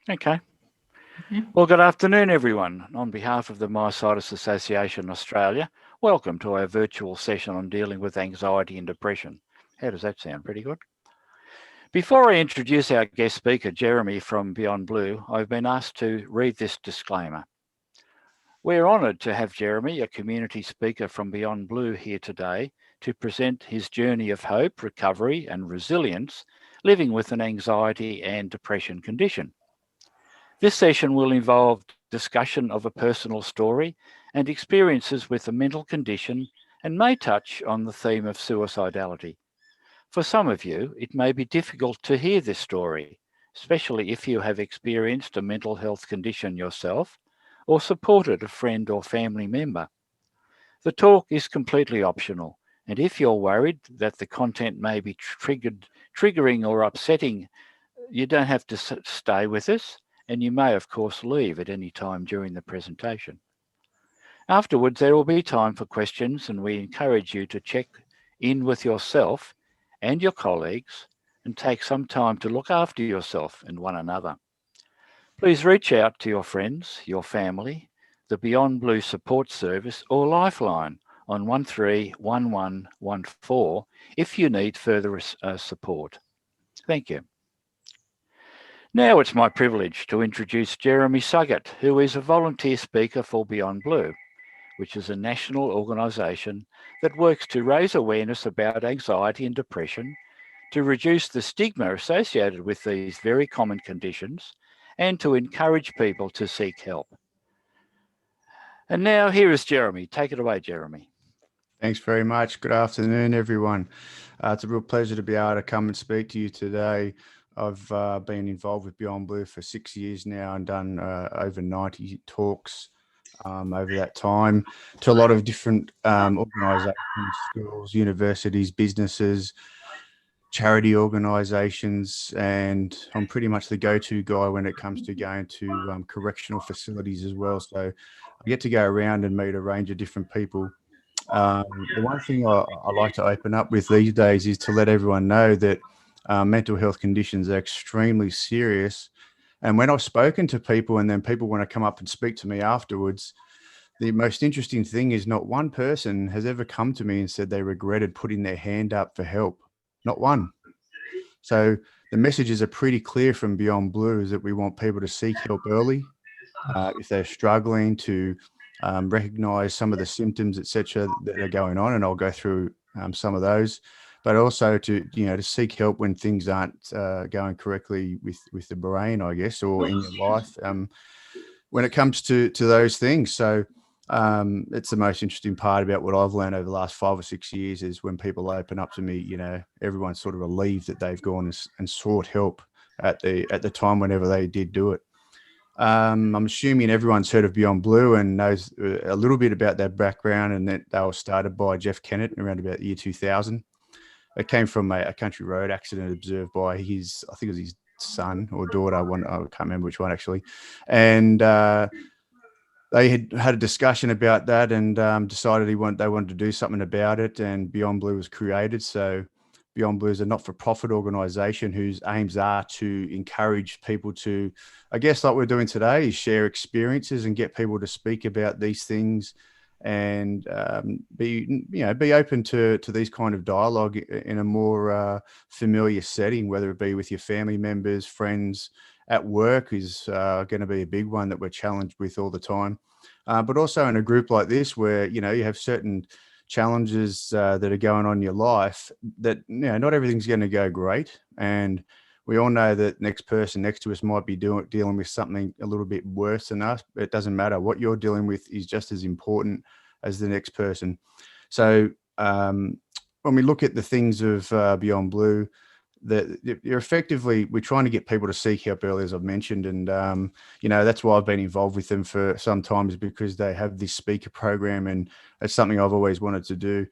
Okay. Mhm. Well, good afternoon, everyone. On behalf of the Myositis Association Australia, welcome to our virtual session on dealing with anxiety and depression. How does that sound? Pretty good. Before I introduce our guest speaker, Jeremy from Beyond Blue, I've been asked to read this disclaimer. We're honoured to have Jeremy, a community speaker from Beyond Blue, here today to present his journey of hope, recovery, and resilience living with an anxiety and depression condition. This session will involve discussion of a personal story and experiences with a mental condition and may touch on the theme of suicidality. For some of you, it may be difficult to hear this story, especially if you have experienced a mental health condition yourself or supported a friend or family member. The talk is completely optional, and if you're worried that the content may be triggering or upsetting, you don't have to stay with us, and you may, of course, leave at any time during the presentation. Afterwards, there will be time for questions, and we encourage you to check in with yourself and your colleagues and take some time to look after yourself and one another. Please reach out to your friends, your family, the Beyond Blue Support Service, or Lifeline on 131114 if you need further support. Thank you. Now it's my privilege to introduce Jeremy Suggett, who is a volunteer speaker for Beyond Blue, which is a national organisation that works to raise awareness about anxiety and depression, to reduce the stigma associated with these very common conditions, and to encourage people to seek help. And now here is Jeremy. Take it away, Jeremy. Thanks very much. Good afternoon, everyone. It's a real pleasure to be able to come and speak to you today. I've been involved with Beyond Blue for 6 years now and done over 90 talks over that time to a lot of different organisations, schools, universities, businesses, charity organisations, and I'm pretty much the go-to guy when it comes to going to correctional facilities as well. So I get to go around and meet a range of different people. The one thing I like to open up with these days is to let everyone know that mental health conditions are extremely serious. And when I've spoken to people and then people want to come up and speak to me afterwards, the most interesting thing is not one person has ever come to me and said they regretted putting their hand up for help. Not one. So the messages are pretty clear from Beyond Blue is that we want people to seek help early if they're struggling to recognize some of the symptoms, etc., that are going on, and I'll go through some of those. But also to seek help when things aren't going correctly with the brain, I guess, or in your life when it comes to those things. So it's the most interesting part about what I've learned over the last 5 or 6 years is when people open up to me, everyone's sort of relieved that they've gone and sought help at the time whenever they did do it. I'm assuming everyone's heard of Beyond Blue and knows a little bit about their background, and that they were started by Jeff Kennett around about the year 2000. It came from a country road accident observed by I think it was his son or daughter. I can't remember which one actually. And they had a discussion about that and decided they wanted to do something about it. And Beyond Blue was created. So Beyond Blue is a not-for-profit organisation whose aims are to encourage people to, I guess, like we're doing today, is share experiences and get people to speak about these things and be open to these kind of dialogue in a more familiar setting, whether it be with your family members, friends, at work is going to be a big one that we're challenged with all the time. But also in a group like this where, you have certain challenges that are going on in your life that, not everything's going to go great. And we all know that next person next to us might be dealing with something a little bit worse than us. It doesn't matter. What you're dealing with is just as important as the next person. So when we look at the things of Beyond Blue, that you're effectively, we're trying to get people to seek help early, as I've mentioned, and that's why I've been involved with them for some time, is because they have this speaker program, and it's something I've always wanted to do.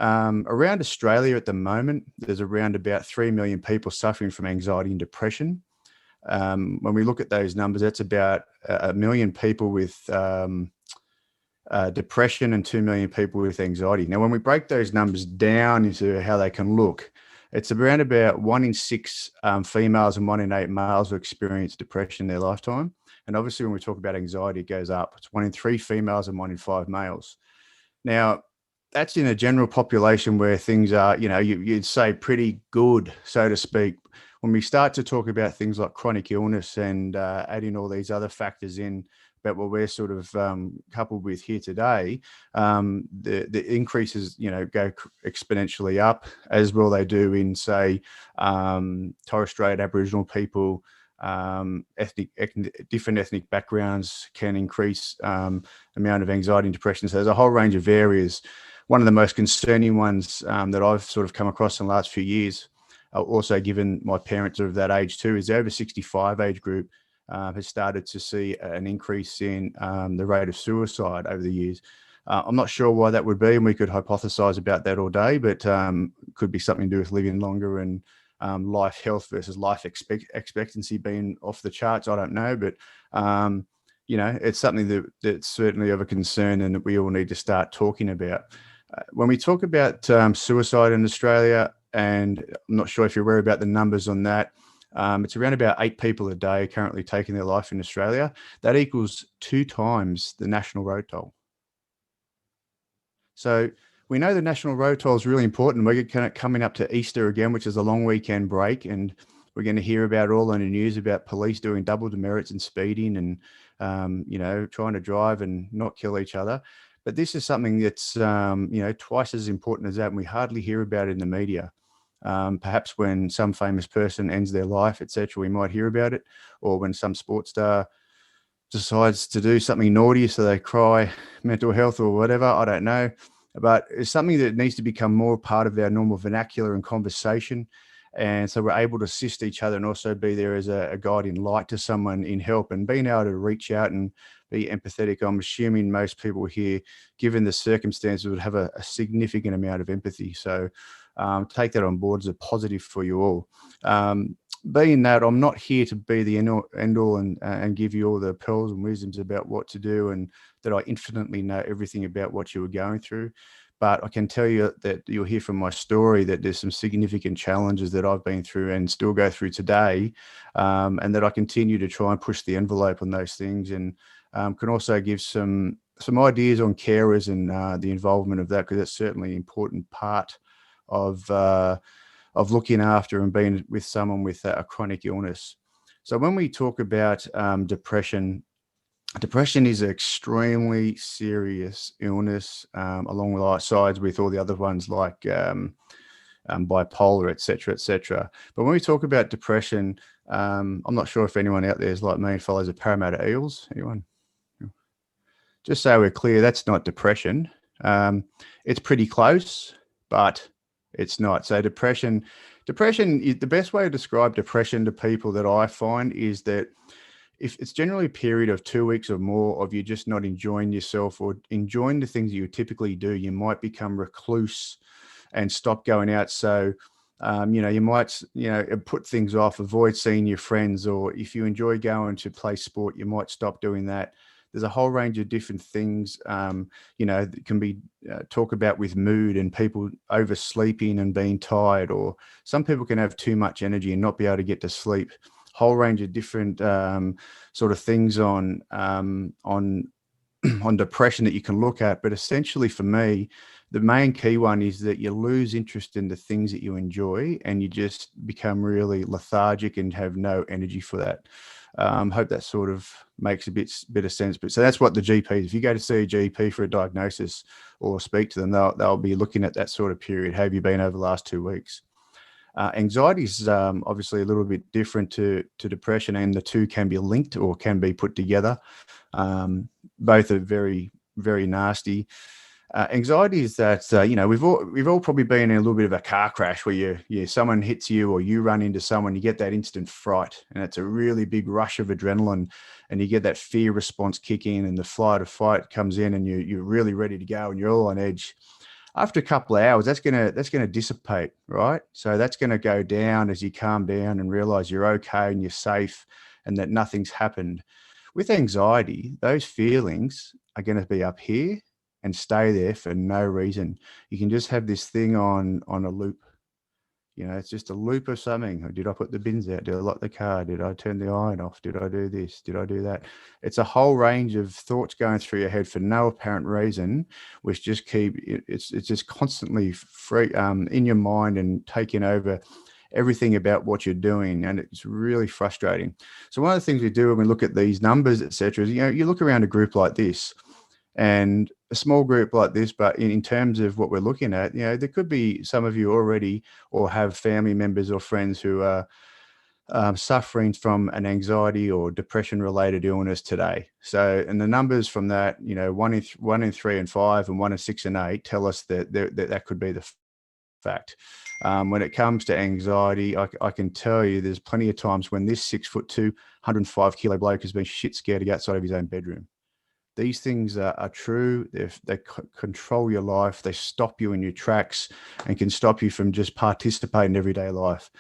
Around Australia at the moment, there's around about 3 million people suffering from anxiety and depression. When we look at those numbers, that's about a million people with depression and 2 million people with anxiety. Now, when we break those numbers down into how they can look, it's around about 1 in 6 females and 1 in 8 males who experience depression in their lifetime. And obviously, when we talk about anxiety, it goes up. It's 1 in 3 females and 1 in 5 males. Now, that's in a general population where things are, you'd say pretty good, so to speak. When we start to talk about things like chronic illness and adding all these other factors in about what we're sort of coupled with here today, the increases, go exponentially up, as well they do in, say, Torres Strait Aboriginal people. Different ethnic backgrounds can increase amount of anxiety and depression. So there's a whole range of areas. One of the most concerning ones that I've sort of come across in the last few years, also given my parents are of that age too, is the over 65 age group has started to see an increase in the rate of suicide over the years. I'm not sure why that would be, and we could hypothesize about that all day, but could be something to do with living longer and life health versus life expectancy being off the charts. I don't know, but it's something that's certainly of a concern and that we all need to start talking about. When we talk about suicide in Australia, and I'm not sure if you're aware about the numbers on that, it's around about 8 people a day currently taking their life in Australia. That equals 2 times the national road toll. So we know the national road toll is really important. We're coming up to Easter again, which is a long weekend break, and we're going to hear about all on the news about police doing double demerits and speeding and, trying to drive and not kill each other. But this is something that's, twice as important as that, and we hardly hear about it in the media. Perhaps when some famous person ends their life, etc., we might hear about it, or when some sports star decides to do something naughty, so they cry mental health or whatever. I don't know, but it's something that needs to become more part of our normal vernacular and conversation. And so we're able to assist each other and also be there as a guiding light to someone in help, and being able to reach out and be empathetic. I'm assuming most people here, given the circumstances, would have a significant amount of empathy. So take that on board as a positive for you all. Being that, I'm not here to be the end all and give you all the pearls and wisdoms about what to do, and that I infinitely know everything about what you were going through. But I can tell you that you'll hear from my story that there's some significant challenges that I've been through and still go through today, and that I continue to try and push the envelope on those things, and can also give some ideas on carers and the involvement of that, because that's certainly an important part of looking after and being with someone with a chronic illness. So when we talk about depression is an extremely serious illness, along with sides with all the other ones like bipolar, etc., etc. But when we talk about depression, I'm not sure if anyone out there is like me and follows the Parramatta Eels. Anyone? Just so we're clear, that's not depression. It's pretty close, but it's not. So depression, the best way to describe depression to people that I find is that if it's generally a period of 2 weeks or more of you just not enjoying yourself or enjoying the things that you typically do, you might become recluse and stop going out. So, you might, put things off, avoid seeing your friends, or if you enjoy going to play sport, you might stop doing that. There's a whole range of different things, that can be talk about with mood and people oversleeping and being tired, or some people can have too much energy and not be able to get to sleep. Whole range of different sort of things on depression that you can look at. But essentially for me, the main key one is that you lose interest in the things that you enjoy, and you just become really lethargic and have no energy for that. Hope that sort of makes a bit of sense. But so that's what the GPs, if you go to see a GP for a diagnosis or speak to them, they'll be looking at that sort of period. How have you been over the last 2 weeks? Anxiety is obviously a little bit different to depression, and the two can be linked or can be put together. Both are very, very nasty. Anxiety is that we've all probably been in a little bit of a car crash where someone hits you or you run into someone, you get that instant fright, and it's a really big rush of adrenaline, and you get that fear response kick in, and the flight or fight comes in, and you're really ready to go, and you're all on edge. After a couple of hours, that's gonna dissipate, right? So that's gonna go down as you calm down and realize you're okay and you're safe and that nothing's happened. With anxiety, those feelings are gonna be up here and stay there for no reason. You can just have this thing on a loop. You know, it's just a loop of something. Did I put the bins out? Did I lock the car? Did I turn the iron off? Did I do this? Did I do that? It's a whole range of thoughts going through your head for no apparent reason, which just it's just constantly free in your mind and taking over everything about what you're doing, and it's really frustrating. So one of the things we do when we look at these numbers, etc., is, you know, you look around a group like this, and a small group like this, but in terms of what we're looking at, you know, there could be some of you already or have family members or friends who are suffering from an anxiety or depression related illness today. So, and the numbers from that, you know, one in 3 and 5 and 1 in 6 and 8 tell us that could be the fact. When it comes to anxiety, I can tell you there's plenty of times when this 6'2", 105 kilo bloke has been shit scared to go outside of his own bedroom. These things are true. They control your life. They stop you in your tracks and can stop you from just participating in everyday life.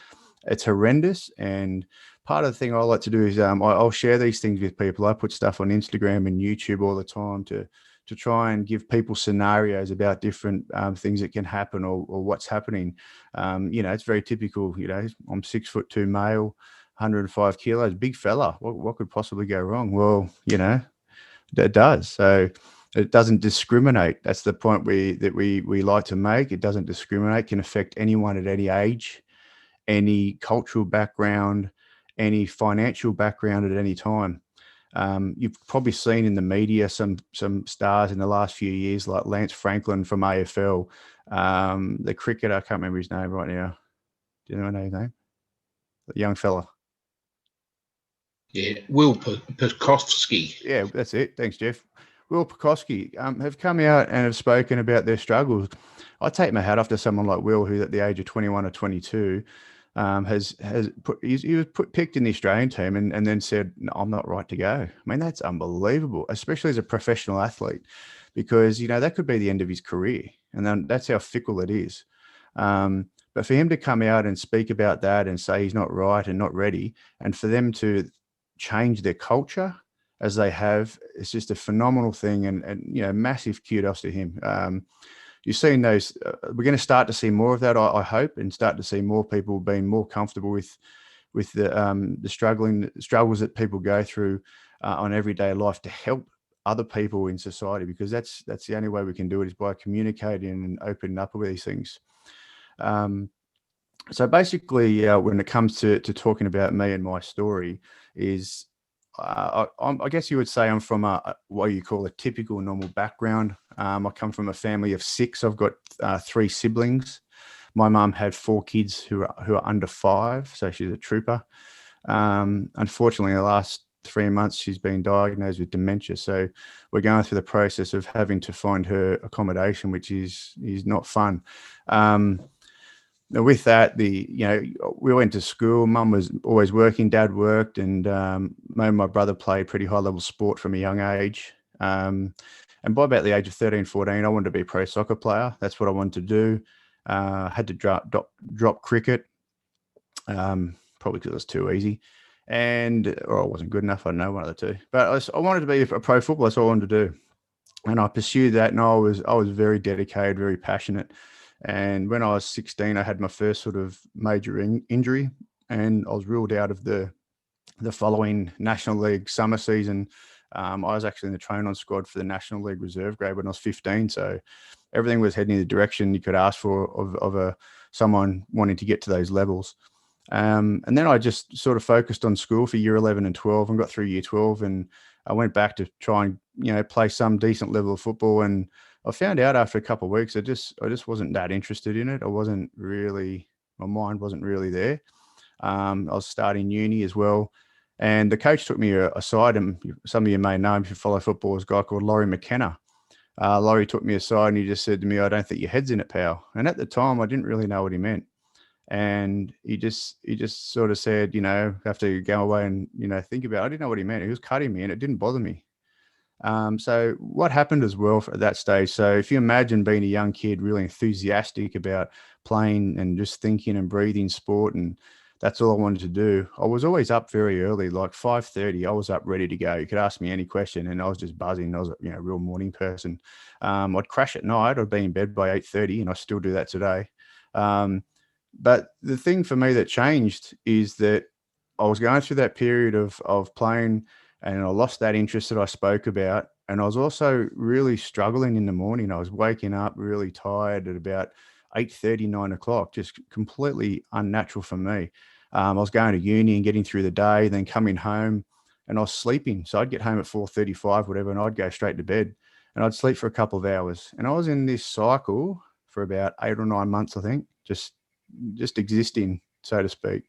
It's horrendous. And part of the thing I like to do is I'll share these things with people. I put stuff on Instagram and YouTube all the time to try and give people scenarios about different things that can happen or what's happening. You know, it's very typical. You know, I'm 6'2" male, 105 kilos, big fella. What could possibly go wrong? Well, you know, that does. So it doesn't discriminate. That's the point we like to make. It doesn't discriminate, can affect anyone at any age, any cultural background, any financial background at any time. You've probably seen in the media some stars in the last few years, like Lance Franklin from AFL, the cricketer. I can't remember his name right now. Do you know his name? The young fella. Yeah, Will Pucovski. Yeah, that's it. Thanks, Jeff. Will Pucovski have come out and have spoken about their struggles. I take my hat off to someone like Will, who at the age of 21 or 22 he was picked in the Australian team and then said, no, I'm not right to go. I mean, that's unbelievable, especially as a professional athlete, because, you know, that could be the end of his career. And then that's how fickle it is. But for him to come out and speak about that and say he's not right and not ready, and for them to change their culture as they have, it's just a phenomenal thing. And you know, massive kudos to him. You've seen those. We're going to start to see more of that, I hope, and start to see more people being more comfortable with the struggles that people go through on everyday life to help other people in society, because that's the only way we can do it, is by communicating and opening up with these things. So basically, when it comes to talking about me and my story, is I guess you would say I'm from what you call a typical normal background. I come from a family of 6. I've got 3 siblings. My mum had 4 kids who are under 5, so she's a trooper. Unfortunately, the last 3 months she's been diagnosed with dementia, so we're going through the process of having to find her accommodation, which is not fun. With that, we went to school. Mum was always working, Dad worked, and me and my brother played pretty high level sport from a young age. And by about the age of 13, 14, I wanted to be a pro soccer player. That's what I wanted to do. Had to drop cricket, probably because it was too easy, or I wasn't good enough. I don't know, one of the two. But I wanted to be a pro footballer. That's all I wanted to do, and I pursued that. And I was very dedicated, very passionate. And when I was 16, I had my first sort of major injury, and I was ruled out of the following National League summer season. I was actually in the train-on squad for the National League reserve grade when I was 15. So everything was heading in the direction you could ask for of someone wanting to get to those levels. And then I just sort of focused on school for year 11 and 12 and got through year 12. And I went back to try and, play some decent level of football. And I found out after a couple of weeks, I just wasn't that interested in it. My mind wasn't really there. I was starting uni as well. And the coach took me aside, and some of you may know him if you follow football, is a guy called Laurie McKenna. Laurie took me aside and he just said to me, I don't think your head's in it, pal. And at the time, I didn't really know what he meant. And he just sort of said, have to go away and, think about it. I didn't know what he meant. He was cutting me and it didn't bother me. So what happened as well at that stage? So if you imagine being a young kid, really enthusiastic about playing and just thinking and breathing sport, and that's all I wanted to do. I was always up very early, like 5:30. I was up ready to go. You could ask me any question and I was just buzzing. I was a real morning person. I'd crash at night. I'd be in bed by 8:30 and I still do that today. But the thing for me that changed is that I was going through that period of playing, and I lost that interest that I spoke about. And I was also really struggling in the morning. I was waking up really tired at about 8:30, 9 o'clock, just completely unnatural for me. I was going to uni and getting through the day, then coming home, and I was sleeping. So I'd get home at 4:35, whatever, and I'd go straight to bed and I'd sleep for a couple of hours. And I was in this cycle for about 8 or 9 months, I think, just existing, so to speak.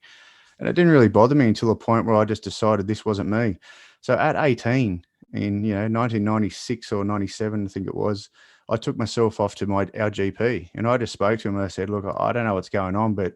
And it didn't really bother me until a point where I just decided this wasn't me. So at 18, in 1996 or 97, I think it was, I took myself off to our GP, and I just spoke to him and I said, look, I don't know what's going on, but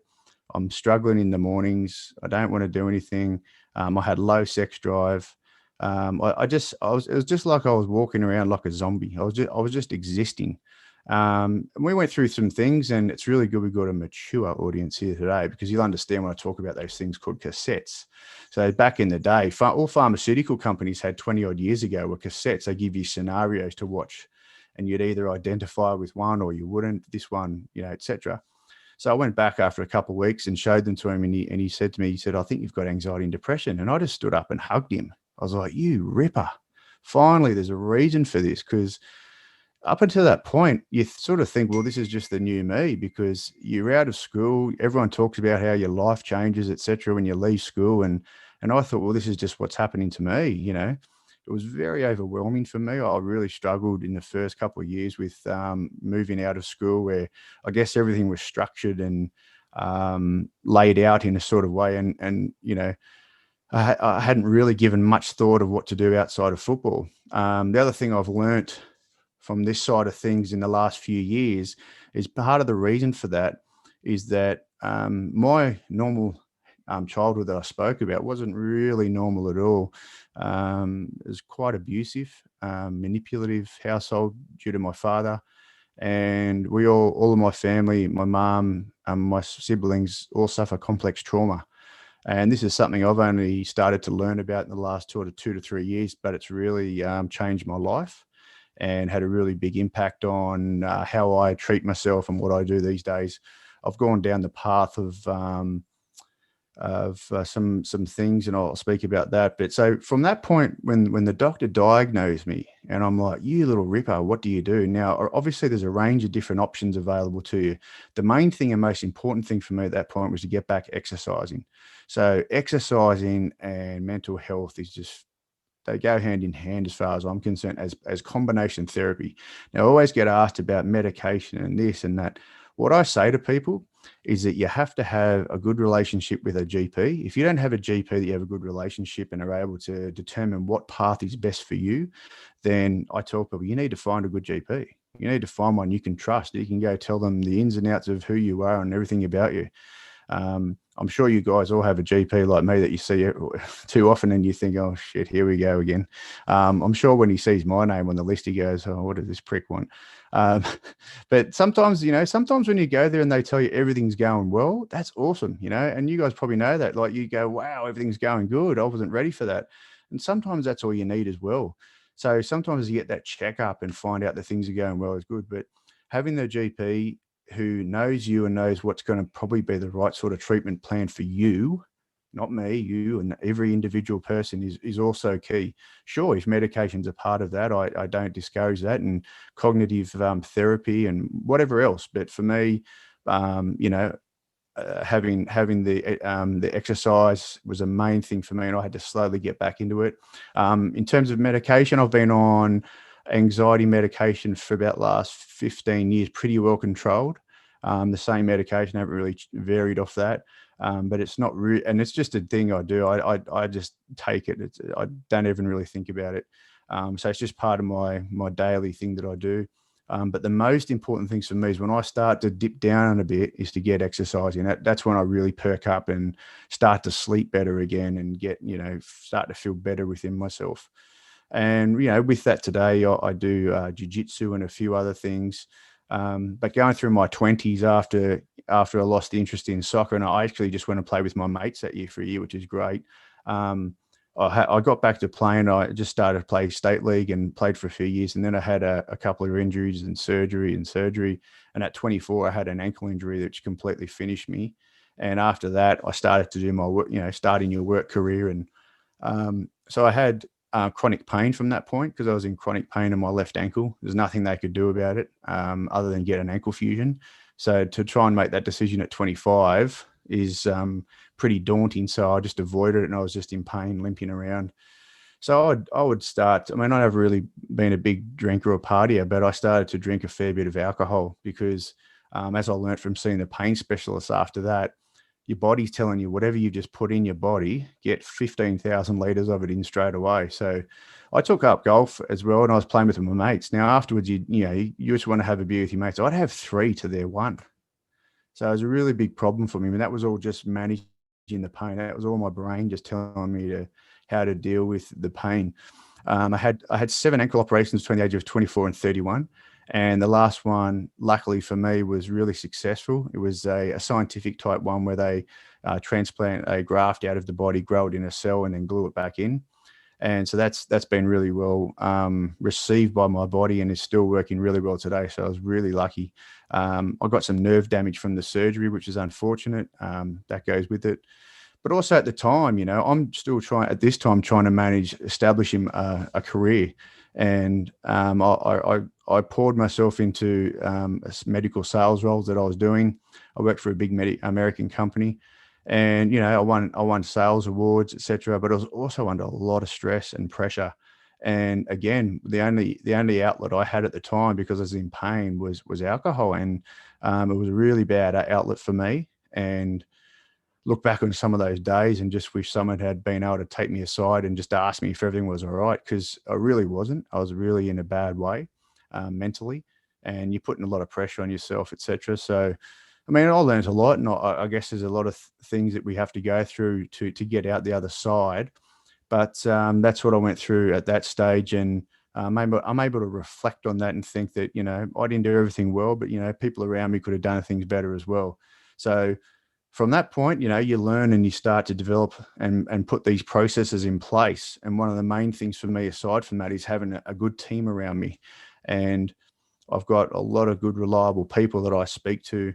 I'm struggling in the mornings. I don't want to do anything. I had low sex drive. It was just like I was walking around like a zombie. I was just existing. And we went through some things, and it's really good we've got a mature audience here today, because you'll understand when I talk about those things called cassettes. So back in the day, all pharmaceutical companies had 20 odd years ago were cassettes. They give you scenarios to watch, and you'd either identify with one or you wouldn't, this one, etc. So I went back after a couple of weeks and showed them to him, and he said to me, he said, I think you've got anxiety and depression. And I just stood up and hugged him. I was like, you ripper. Finally, there's a reason for this, because up until that point, you sort of think, well, this is just the new me, because you're out of school. Everyone talks about how your life changes, etc., when you leave school. And I thought, well, this is just what's happening to me. It was very overwhelming for me. I really struggled in the first couple of years with moving out of school, where I guess everything was structured and laid out in a sort of way. And I hadn't really given much thought of what to do outside of football. The other thing I've learnt from this side of things in the last few years is part of the reason for that is that my normal childhood that I spoke about wasn't really normal at all. It was quite abusive, manipulative household due to my father. And all of my family, my mum, my siblings all suffer complex trauma. And this is something I've only started to learn about in the last 2 to 3 years, but it's really changed my life and had a really big impact on how I treat myself and what I do these days. I've gone down the path of some things, and I'll speak about that. But so from that point, when the doctor diagnosed me, and I'm like, you little ripper, what do you do? Now, obviously, there's a range of different options available to you. The main thing and most important thing for me at that point was to get back exercising. So exercising and mental health is just, they go hand in hand as far as I'm concerned, as combination therapy. Now, I always get asked about medication and this and that. What I say to people is that you have to have a good relationship with a GP. If you don't have a GP that you have a good relationship and are able to determine what path is best for you, then I tell people you need to find a good GP. You need to find one you can trust. You can go tell them the ins and outs of who you are and everything about you. I'm sure you guys all have a GP like me that you see too often and you think, oh shit, here we go again. I'm sure when he sees my name on the list, he goes, oh, what does this prick want? But sometimes when you go there and they tell you everything's going well, that's awesome, and you guys probably know that. Like you go, wow, everything's going good. I wasn't ready for that. And sometimes that's all you need as well. So sometimes you get that checkup and find out that things are going well is good. But having the GP who knows you and knows what's going to probably be the right sort of treatment plan for you, not me, you and every individual person is also key. Sure, if medication's a part of that, I don't discourage that, and cognitive therapy and whatever else. But for me, having the exercise was a main thing for me, and I had to slowly get back into it. In terms of medication, I've been on anxiety medication for about last 15 years, pretty well controlled. The same medication, I haven't really varied off that. But it's not really, and it's just a thing I do. I just take it. I don't even really think about it. So it's just part of my daily thing that I do. But the most important things for me is when I start to dip down a bit is to get exercising. That's when I really perk up and start to sleep better again and get, start to feel better within myself. And, with that today, I do jiu-jitsu and a few other things. But going through my 20s after I lost the interest in soccer, and I actually just went and played with my mates that year for a year, which is great. I got back to playing. I just started to play state league and played for a few years. And then I had a couple of injuries and surgery. And at 24, I had an ankle injury which completely finished me. And after that, I started to do my work, starting your work career. And so I had chronic pain from that point because I was in chronic pain in my left ankle. There's nothing they could do about it other than get an ankle fusion. So to try and make that decision at 25 is pretty daunting. So I just avoided it and I was just in pain, limping around. So I would start, I mean, I've never really been a big drinker or partier, but I started to drink a fair bit of alcohol because as I learned from seeing the pain specialist after that, your body's telling you whatever you just put in your body, get 15,000 litres of it in straight away. So I took up golf as well and I was playing with my mates. Now afterwards, you just want to have a beer with your mates. I'd have 3 to their 1. So it was a really big problem for me. I mean, that was all just managing the pain. That was all my brain just telling me how to deal with the pain. I had 7 ankle operations between the age of 24 and 31. And the last one, luckily for me, was really successful. It was a scientific type one where they transplant a graft out of the body, grow it in a cell, and then glue it back in. And so that's been really well received by my body and is still working really well today. So I was really lucky. I got some nerve damage from the surgery, which is unfortunate. That goes with it. But also at the time, I'm still trying to manage establishing a career. And I poured myself into medical sales roles that I was doing. I worked for a big American company, and I won sales awards, etc. But I was also under a lot of stress and pressure. And again, the only outlet I had at the time, because I was in pain, was alcohol, and it was a really bad outlet for me. And look back on some of those days and just wish someone had been able to take me aside and just ask me if everything was all right, because I really wasn't. I was really in a bad way mentally, and you're putting a lot of pressure on yourself, etc. So, I mean, I learned a lot, and I guess there's a lot of things that we have to go through to get out the other side. But that's what I went through at that stage, and I'm able to reflect on that and think that I didn't do everything well, but people around me could have done things better as well. So from that point, you learn and you start to develop and put these processes in place. And one of the main things for me, aside from that, is having a good team around me. And I've got a lot of good, reliable people that I speak to,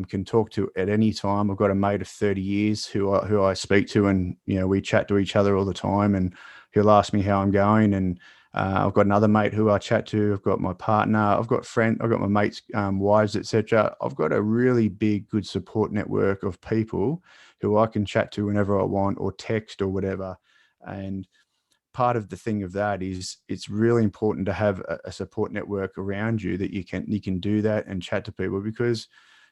can talk to at any time. I've got a mate of 30 years who I speak to, and we chat to each other all the time, and he'll ask me how I'm going. And I've got another mate who I chat to. I've got my partner. I've got my mates' wives, etc. I've got a really big, good support network of people who I can chat to whenever I want, or text or whatever. And part of the thing of that is it's really important to have a support network around you that you can do that and chat to people, because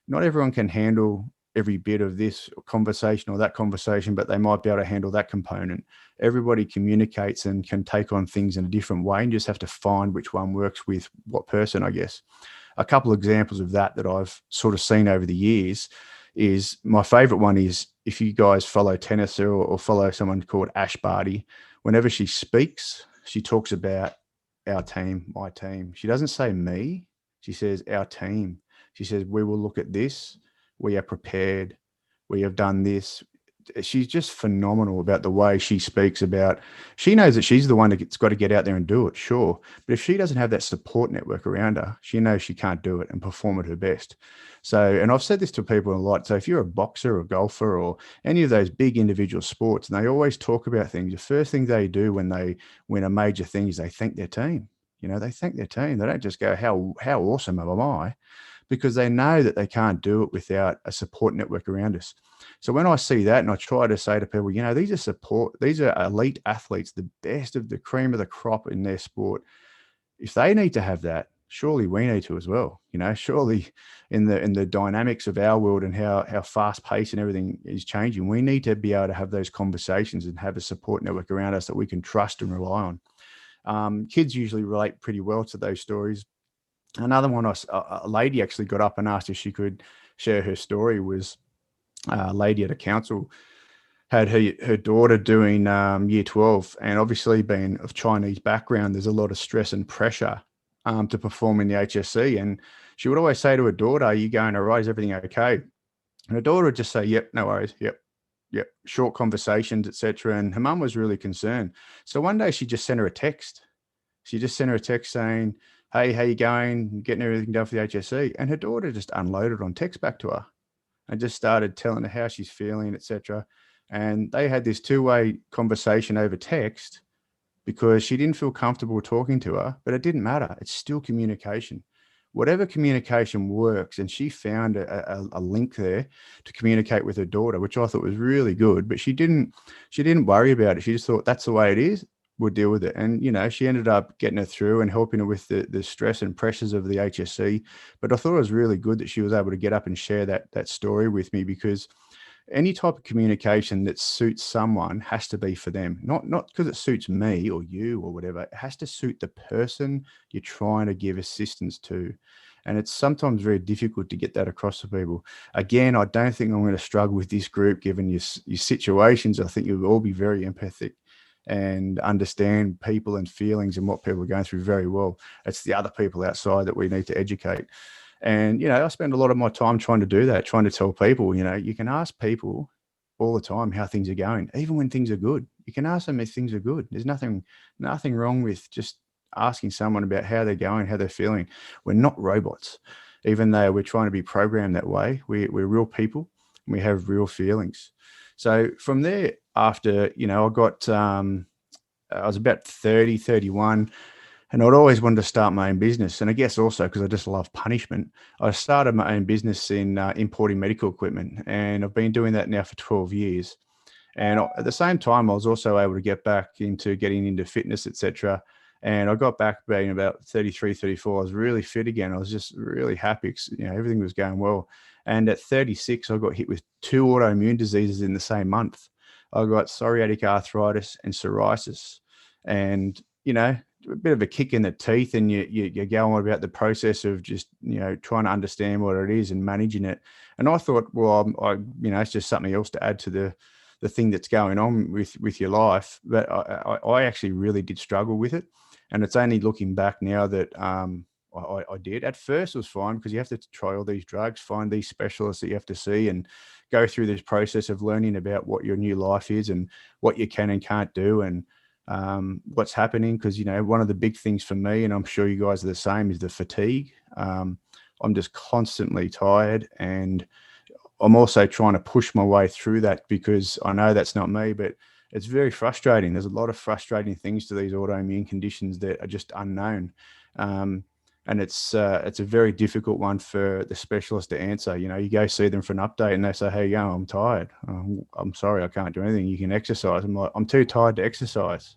not everyone can handle every bit of this conversation or that conversation, but they might be able to handle that component. Everybody communicates and can take on things in a different way, and you just have to find which one works with what person, I guess. A couple of examples of that I've sort of seen over the years is, my favorite one is, if you guys follow tennis or follow someone called Ash Barty, whenever she speaks, she talks about our team, my team. She doesn't say me, she says our team. She says, we will look at this. We are prepared. We have done this. She's just phenomenal about the way she speaks about. She knows that she's the one that's got to get out there and do it, sure. But if she doesn't have that support network around her, she knows she can't do it and perform at her best. So, and I've said this to people a lot. So if you're a boxer or golfer or any of those big individual sports, and they always talk about things, the first thing they do when they win a major thing is they thank their team. They thank their team. They don't just go, how awesome am I? Because they know that they can't do it without a support network around us. So when I see that, and I try to say to people, these are elite athletes, the best of the cream of the crop in their sport. If they need to have that, surely we need to as well. Surely in the dynamics of our world and how fast paced and everything is changing, we need to be able to have those conversations and have a support network around us that we can trust and rely on. Kids usually relate pretty well to those stories. Another one, a lady actually got up and asked if she could share her story. Was a lady at a council, had her daughter doing year 12, and obviously being of Chinese background, there's a lot of stress and pressure to perform in the HSC. And she would always say to her daughter, "Are you going all right? Is everything okay?" And her daughter would just say, "Yep, no worries, yep." short conversations, etc. And her mum was really concerned. So one day she just sent her a text. She just sent her a text saying, "Hey, how you going? Getting everything done for the HSC?" And her daughter just unloaded on text back to her and just started telling her how she's feeling, etc. And they had this two-way conversation over text because she didn't feel comfortable talking to her, but it didn't matter. It's still communication. Whatever communication works, and she found a link there to communicate with her daughter, which I thought was really good. But she didn't worry about it. She just thought that's the way it is. We'll deal with it. And she ended up getting her through and helping her with the stress and pressures of the HSC. But I thought it was really good that she was able to get up and share that story with me, because any type of communication that suits someone has to be for them, not because it suits me or you or whatever. It has to suit the person you're trying to give assistance to. And it's sometimes very difficult to get that across to people. Again, I don't think I'm going to struggle with this group, given your situations. I think you'll all be very empathic and understand people and feelings and what people are going through very well. It's the other people outside that we need to educate. And, I spend a lot of my time trying to do that, trying to tell people, you can ask people all the time how things are going, even when things are good. You can ask them if things are good. There's nothing wrong with just asking someone about how they're going, how they're feeling. We're not robots, even though we're trying to be programmed that way. We're real people and we have real feelings. So from there, after, I got, I was about 30, 31. And I'd always wanted to start my own business. And I guess also because I just love punishment, I started my own business in importing medical equipment. And I've been doing that now for 12 years. And at the same time, I was also able to get back into getting into fitness, etc. And I got back being about 33, 34. I was really fit again. I was just really happy. Everything was going well. And at 36, I got hit with 2 autoimmune diseases in the same month. I got psoriatic arthritis and psoriasis. And, a bit of a kick in the teeth, and you go on about the process of just trying to understand what it is and managing it. And I thought, well, it's just something else to add to the thing that's going on with your life. But I actually really did struggle with it, and it's only looking back now that I did. At first it was fine because you have to try all these drugs, find these specialists that you have to see, and go through this process of learning about what your new life is and what you can and can't do, and what's happening. Because one of the big things for me, and I'm sure you guys are the same, is the fatigue. I'm just constantly tired, and I'm also trying to push my way through that, because I know that's not me, but it's very frustrating. There's a lot of frustrating things to these autoimmune conditions that are just unknown, and it's a very difficult one for the specialist to answer. You go see them for an update and they say, "Hey, I'm tired. I'm sorry, I can't do anything. You can exercise." I'm like, "I'm too tired to exercise."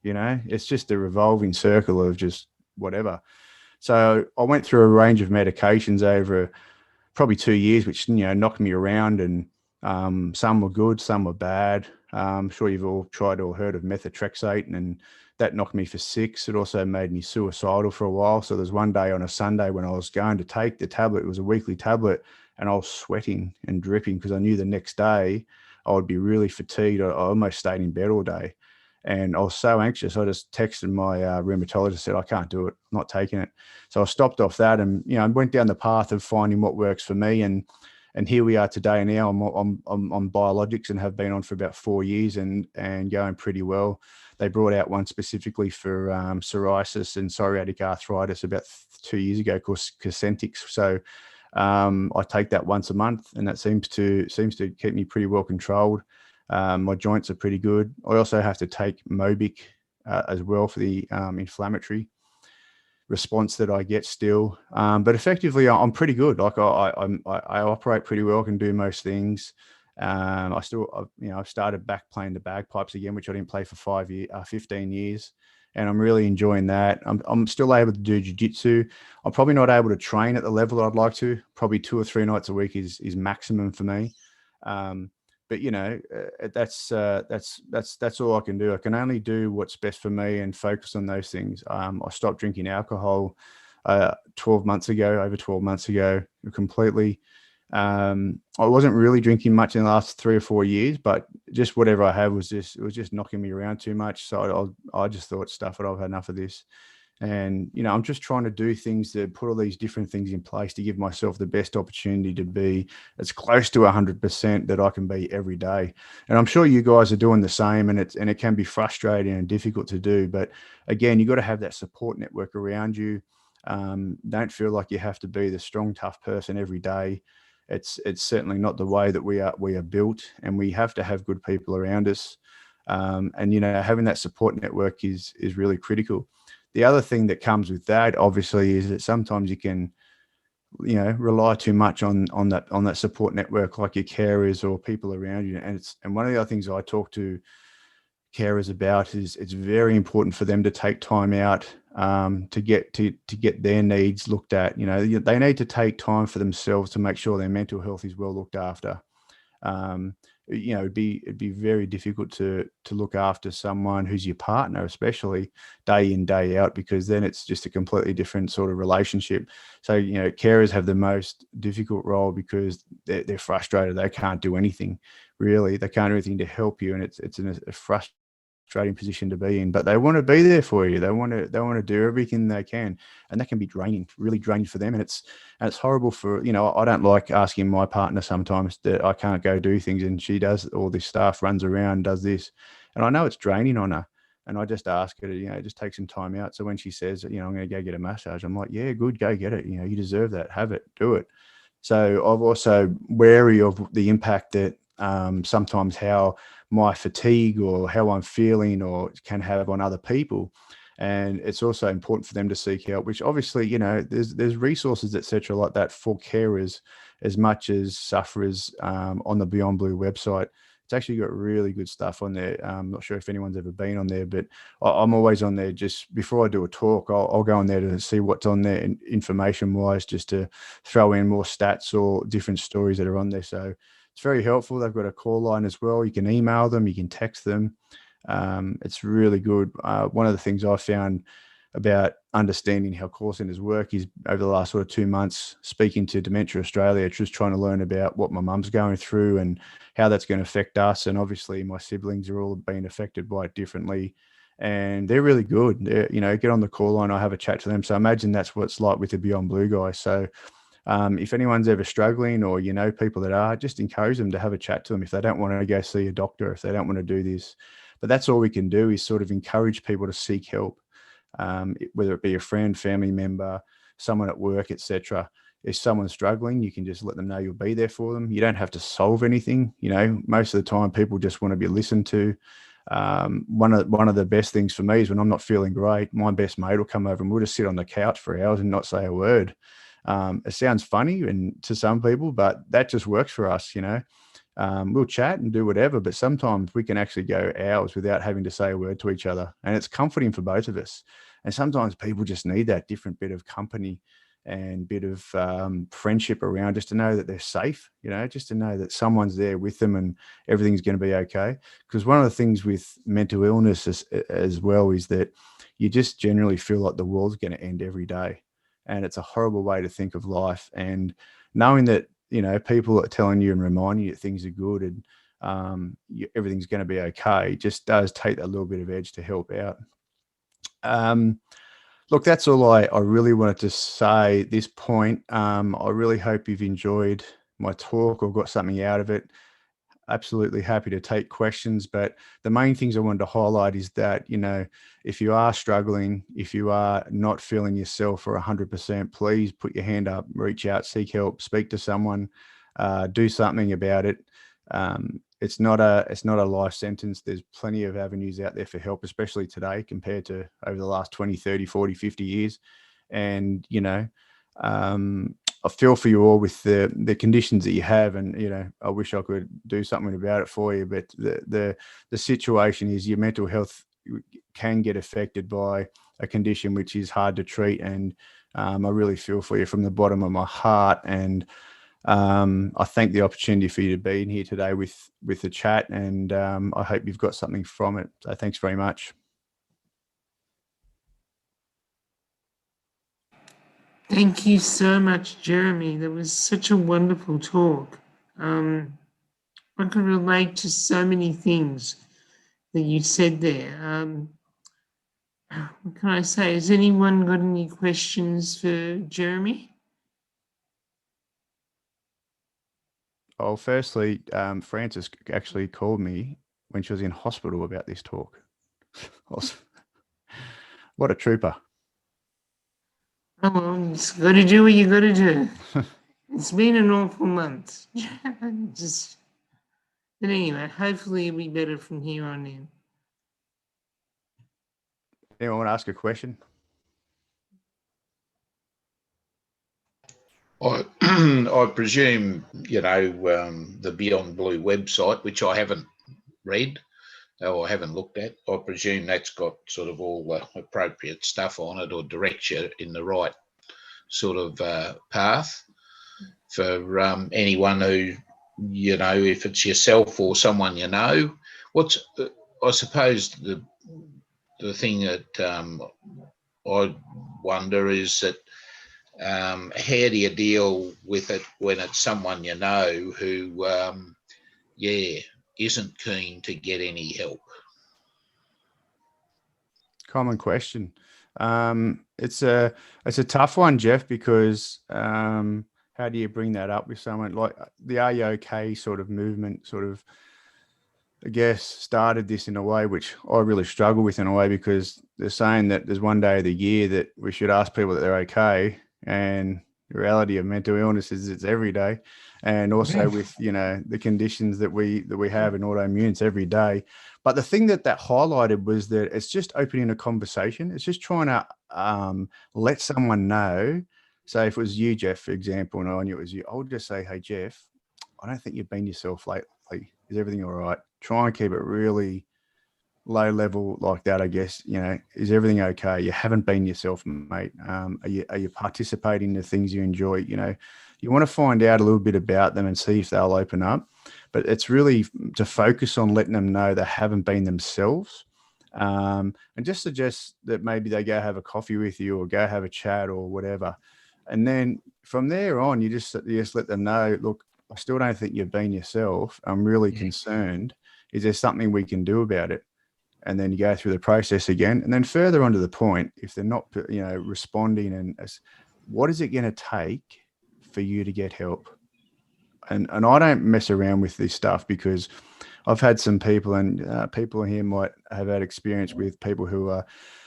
It's just a revolving circle of just whatever. So I went through a range of medications over probably 2 years, which, knocked me around, and some were good, some were bad. I'm sure you've all tried or heard of methotrexate, and that knocked me for 6. It also made me suicidal for a while. So there's one day on a Sunday when I was going to take the tablet, it was a weekly tablet, and I was sweating and dripping because I knew the next day I would be really fatigued. I almost stayed in bed all day. And I was so anxious, I just texted my rheumatologist, said, "I can't do it, I'm not taking it." So I stopped off that, and went down the path of finding what works for me. And here we are today. Now I'm on biologics and have been on for about 4 years, and going pretty well. They brought out one specifically for psoriasis and psoriatic arthritis about 2 years ago, called Cosentyx. So I take that once a month, and that seems to keep me pretty well controlled. My joints are pretty good. I also have to take Mobic as well for the inflammatory response that I get still. But effectively, I'm pretty good. Like I operate pretty well, can do most things. I've started back playing the bagpipes again, which I didn't play for 15 years. And I'm really enjoying that. I'm still able to do jiu-jitsu. I'm probably not able to train at the level I'd like to. Probably 2 or 3 nights a week is maximum for me. But that's all I can do. I can only do what's best for me and focus on those things. I stopped drinking alcohol 12 months ago, completely. I wasn't really drinking much in the last 3 or 4 years, but just whatever I had was just knocking me around too much. So I just thought, stuff it, I've had enough of this. And, you know, I'm just trying to do things to put all these different things in place to give myself the best opportunity to be as close to 100% that I can be every day. And I'm sure you guys are doing the same, and it can be frustrating and difficult to do. But again, you got to have that support network around you. Don't feel like you have to be the strong, tough person every day. It's certainly not the way that we are built, and we have to have good people around us. And, you know, having that support network is really critical. The other thing that comes with that, obviously, is that sometimes you can, you know, rely too much on that support network, like your carers or people around you. And one of the other things I talk to carers about is it's very important for them to take time out to get their needs looked at. You know, they need to take time for themselves to make sure their mental health is well looked after. You know, it'd be very difficult to look after someone who's your partner, especially day in, day out, because then it's just a completely different sort of relationship. So, you know, carers have the most difficult role because they're frustrated. They can't do anything, really. They can't do anything to help you, and it's in a frustrating position to be in, but they want to be there for you. They want to do everything they can, and that can be draining, really draining for them. And it's horrible for, you know, I don't like asking my partner sometimes that I can't go do things, and she does all this stuff, runs around, does this, and I know it's draining on her. And I just ask her to, you know, just take some time out. So when she says, you know, I'm going to go get a massage, I'm like, yeah, good, go get it. You know, you deserve that. Have it, do it. So I'm also wary of the impact that sometimes how my fatigue or how I'm feeling or can have on other people. And it's also important for them to seek help, which obviously, you know, there's resources, etc., like that for carers as much as sufferers on the Beyond Blue website. It's actually got really good stuff on there. I'm not sure if anyone's ever been on there, but I'm always on there just before I do a talk. I'll go on there to see what's on there information wise, just to throw in more stats or different stories that are on there. So it's very helpful. They've got a call line as well. You can email them, you can text them. It's really good. One of the things I found about understanding how call centers work is over the last sort of 2 months speaking to Dementia Australia, just trying to learn about what my mum's going through and how that's going to affect us. And obviously my siblings are all being affected by it differently. And they're really good. You know, get on the call line, I have a chat to them. So imagine that's what it's like with the Beyond Blue guys. So if anyone's ever struggling, or you know people that are, just encourage them to have a chat to them if they don't want to go see a doctor, if they don't want to do this. But that's all we can do, is sort of encourage people to seek help, whether it be a friend, family member, someone at work, etc. If someone's struggling, you can just let them know you'll be there for them. You don't have to solve anything. You know, most of the time people just want to be listened to. One of the best things for me is when I'm not feeling great, my best mate will come over and we'll just sit on the couch for hours and not say a word. It sounds funny and to some people, but that just works for us. You know, we'll chat and do whatever, but sometimes we can actually go hours without having to say a word to each other, and it's comforting for both of us. And sometimes people just need that different bit of company and bit of friendship around, just to know that they're safe, you know, just to know that someone's there with them and everything's going to be okay. Because one of the things with mental illness as well is that you just generally feel like the world's going to end every day. And it's a horrible way to think of life. And knowing that, you know, people are telling you and reminding you that things are good and everything's going to be okay just does take a little bit of edge to help out. Look, that's all I really wanted to say at this point. I really hope you've enjoyed my talk or got something out of it. Absolutely happy to take questions, but the main things I wanted to highlight is that, you know, if you are struggling, if you are not feeling yourself or 100%, please put your hand up, reach out, seek help, speak to someone, do something about it. It's not a life sentence. There's plenty of avenues out there for help, especially today compared to over the last 20, 30, 40, 50 years. And, you know, I feel for you all with the conditions that you have, and you know, I wish I could do something about it for you. But the situation is your mental health can get affected by a condition which is hard to treat, and I really feel for you from the bottom of my heart. And I thank the opportunity for you to be in here today with the chat, and I hope you've got something from it. So thanks very much. Thank you so much, Jeremy. That was such a wonderful talk. I could relate to so many things that you said there. what can I say? Has anyone got any questions for Jeremy? Oh, firstly, Frances actually called me when she was in hospital about this talk. What a trooper. Oh, well, you just got to do what you got to do. It's been an awful month. Just, but anyway, hopefully it'll be better from here on in. Anyone want to ask a question? I presume, the Beyond Blue website, which I haven't read or haven't looked at, I presume that's got sort of all the appropriate stuff on it or directs you in the right sort of path for anyone who, if it's yourself or someone you know. I suppose the thing that I wonder is that how do you deal with it when it's someone you know who, isn't keen to get any help? Common question. It's a tough one, Jeff, because how do you bring that up with someone? Like the Are You OK sort of movement sort of, I guess, started this in a way which I really struggle with in a way, because they're saying that there's one day of the year that we should ask people that they're okay. And the reality of mental illness is it's every day. And also with, the conditions that we have in autoimmune, it's every day. But the thing that highlighted was that it's just opening a conversation. It's just trying to let someone know. Say if it was you, Jeff, for example, and I knew it was you, I would just say, hey, Jeff, I don't think you've been yourself lately. Is everything all right? Try and keep it really low level like that, I guess. Is everything okay? You haven't been yourself, mate. Are you participating in the things you enjoy? You want to find out a little bit about them and see if they'll open up. But it's really to focus on letting them know they haven't been themselves. And just suggest that maybe they go have a coffee with you or go have a chat or whatever. And then from there on, you just let them know, look, I still don't think you've been yourself. I'm really concerned. Is there something we can do about it? And then you go through the process again. And then further on to the point, if they're not, responding, and what is it going to take for you to get help? And I don't mess around with this stuff, because I've had some people, and people here might have had experience with people who are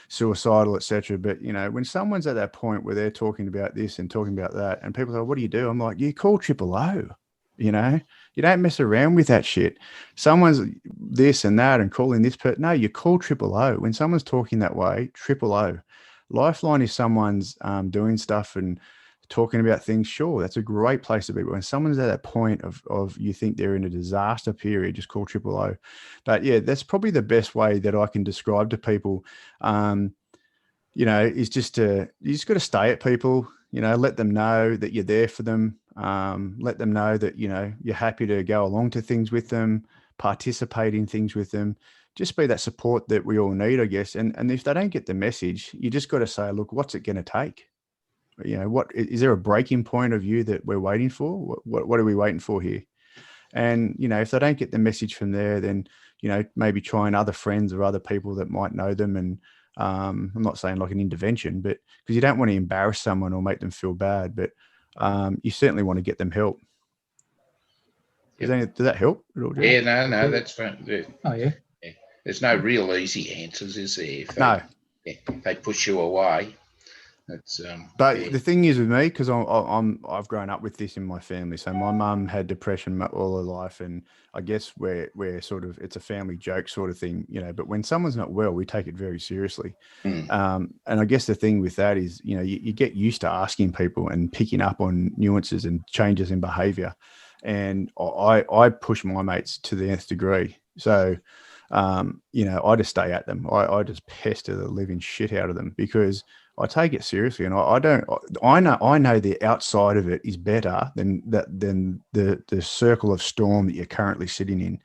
suicidal, etc. But when someone's at that point where they're talking about this and talking about that, and people say, what do you do? I'm like, you call 000. You don't mess around with that shit. Someone's this and that and calling this person. No, you call 000. When someone's talking that way, 000. Lifeline is someone's doing stuff and talking about things. Sure, that's a great place to be. But when someone's at that point of you think they're in a disaster period, just call 000. But yeah, that's probably the best way that I can describe to people. Is just you just got to stay at people. Let them know that you're there for them. Let them know that, you're happy to go along to things with them, participate in things with them, just be that support that we all need, I guess. And if they don't get the message, you just got to say, look, what's it going to take? What is there a breaking point of view that we're waiting for? What are we waiting for here? And, if they don't get the message from there, then, maybe trying other friends or other people that might know them. And I'm not saying like an intervention, but because you don't want to embarrass someone or make them feel bad, but you certainly want to get them help. Does that help at all, Jerry? Yeah, no, that's fine. Oh, yeah. There's no real easy answers, is there? If No. they push you away. That's But the thing is with me, because I've grown up with this in my family. So my mum had depression all her life, and I guess we're sort of, it's a family joke sort of thing, But when someone's not well, we take it very seriously. And I guess the thing with that is, you get used to asking people and picking up on nuances and changes in behaviour. And I push my mates to the nth degree. So, I just stay at them. I just pester the living shit out of them, because I take it seriously, and I know the outside of it is better than the circle of storm that you're currently sitting in.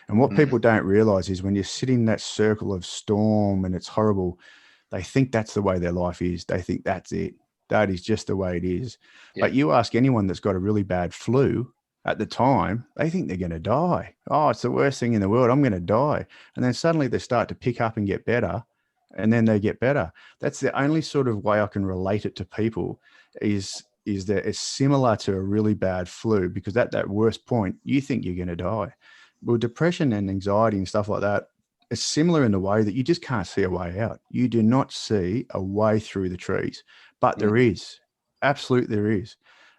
And what people don't realize is when you're sitting in that circle of storm and it's horrible, they think that's the way their life is. They think that's it. That is just the way it is. Yeah. But you ask anyone that's got a really bad flu at the time, they think they're going to die. Oh, it's the worst thing in the world. I'm going to die. And then suddenly they start to pick up and get better. and then they get better. That's the only sort of way I can relate it to people is that it's similar to a really bad flu, because at that worst point, you think you're going to die. Well, depression and anxiety and stuff like that, it's similar in the way that you just can't see a way out. You do not see a way through the trees, but there is. Absolutely, there is.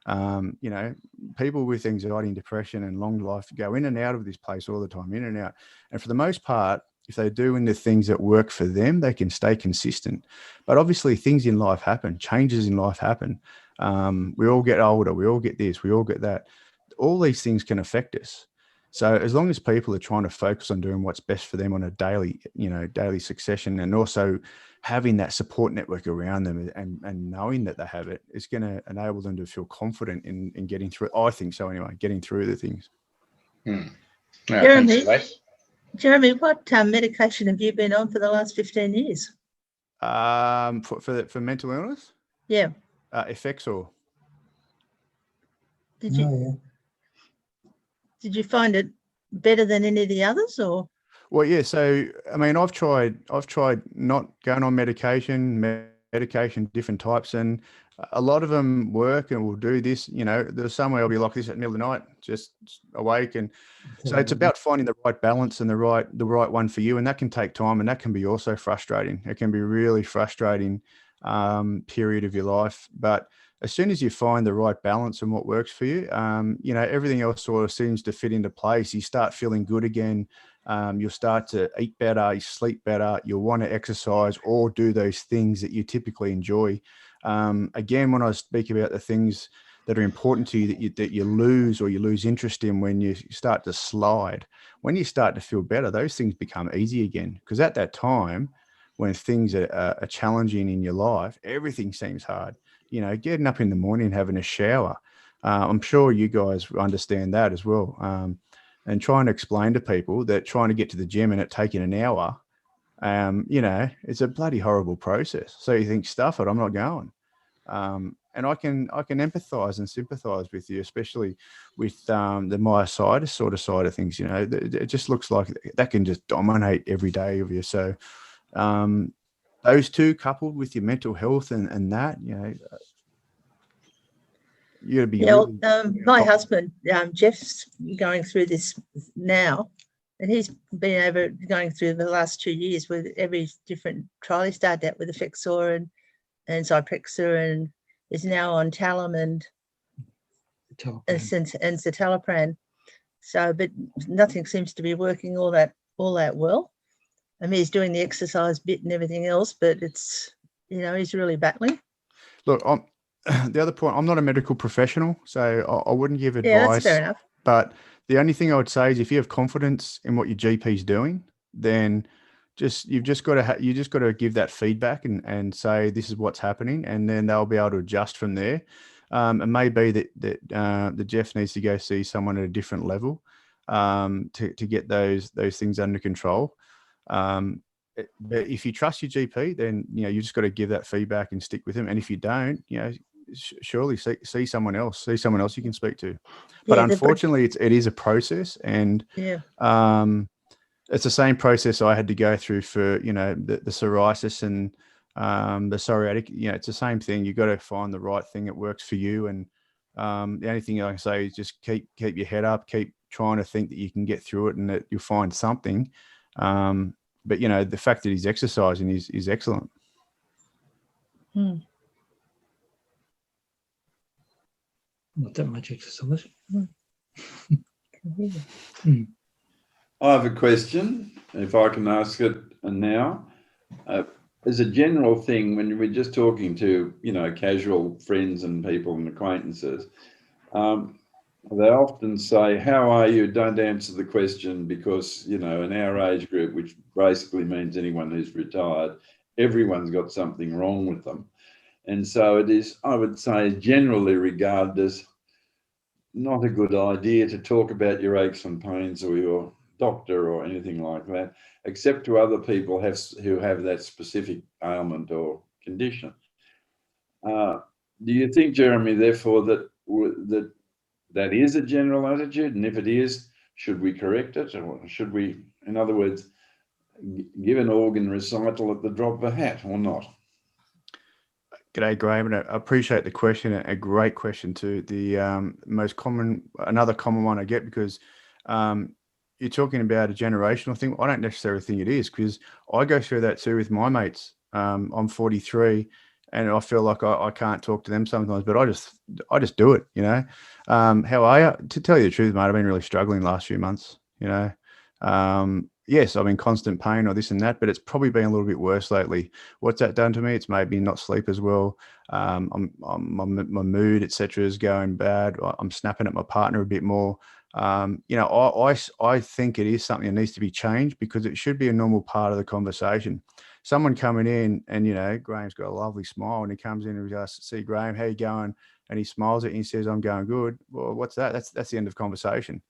You know, people with anxiety and depression and long life go in and out of this place all the time, in and out. And for the most part, if they do the things that work for them, they can stay consistent. But obviously, things in life happen, changes in life happen. We all get older, we all get this, we all get that. All these things can affect us. So as long as people are trying to focus on doing what's best for them on a daily succession, and also having that support network around them and knowing that they have it, it's going to enable them to feel confident in getting through. I think so anyway, getting through the things. Yeah, Jeremy, thanks for Jeremy, what medication have you been on for the last 15 years? For mental illness? Yeah. Effexor. Did you find it better than any of the others, or? Well, yeah. So, I mean, I've tried not going on medication, different types, and a lot of them work and will do this. You know, there's some way I'll be like this at the middle of the night, just awake. And so it's about finding the right balance and the right one for you. And that can take time, and that can be also frustrating. It can be really frustrating period of your life. But as soon as you find the right balance and what works for you, you know, everything else sort of seems to fit into place. You start feeling good again. You'll start to eat better, you sleep better, you'll want to exercise or do those things that you typically enjoy. Again, when I speak about the things that are important to you that you lose interest in when you start to slide, when you start to feel better, those things become easy again. Because at that time, when things are challenging in your life, everything seems hard. You know, getting up in the morning and having a shower. I'm sure you guys understand that as well. And trying to explain to people that trying to get to the gym and it taking an hour, you know, it's a bloody horrible process. So you think, stuff it, I'm not going. And I can empathize and sympathize with you, especially with the myositis sort of side of things. You know, it just looks like that can just dominate every day of you. So those two, coupled with your mental health and that, you know, you got to be. Yeah, really, my husband, Jeff's going through this now, and he's been going through the last 2 years with every different trial. He started out with Effexor and Zyprexa, and is now on Talum and citalopram. So, but nothing seems to be working all that well. I mean, he's doing the exercise bit and everything else, but it's, you know, he's really battling. Look, the other point, I'm not a medical professional, so I wouldn't give advice. Yeah, that's fair enough. But the only thing I would say is, if you have confidence in what your GP is doing, then you've just got to give that feedback and say, this is what's happening, and then they'll be able to adjust from there. It may be that Jeff needs to go see someone at a different level to get those things under control. But if you trust your GP, then, you know, you just got to give that feedback and stick with him. And if you don't, you know, surely see someone else you can speak to. But Yeah, unfortunately, it is a process, and yeah. It's the same process I had to go through for, you know, the psoriasis and the psoriatic. You know, it's the same thing. You've got to find the right thing that works for you. And the only thing I can say is just keep your head up, keep trying to think that you can get through it and that you'll find something. But, you know, the fact that he's exercising is excellent. Not that much exercise. I have a question, if I can ask it now. As a general thing, when we're just talking to, you know, casual friends and people and acquaintances, they often say, how are you? Don't answer the question, because, you know, in our age group, which basically means anyone who's retired, everyone's got something wrong with them. And so it is, I would say, generally regarded as not a good idea to talk about your aches and pains or your doctor or anything like that, except to other people who have that specific ailment or condition. Do you think, Jeremy, therefore, that is a general attitude? And if it is, should we correct it? Or should we, in other words, give an organ recital at the drop of a hat or not? G'day, Graham, and I appreciate the question. A great question too. The another common one I get, because you're talking about a generational thing. I don't necessarily think it is, because I go through that too with my mates. I'm 43, and I feel like I can't talk to them sometimes, but I just do it. You know, how are you? To tell you the truth, mate, I've been really struggling the last few months. You know, yes, I'm in constant pain or this and that, but it's probably been a little bit worse lately. What's that done to me? It's made me not sleep as well. My mood, etc., is going bad. I'm snapping at my partner a bit more. You know, I think it is something that needs to be changed, because it should be a normal part of the conversation. Someone coming in and, you know, Graham's got a lovely smile and he comes in and he goes, "See, Graham, how you going?" And he smiles at you and says, "I'm going good." Well, what's that? That's the end of conversation.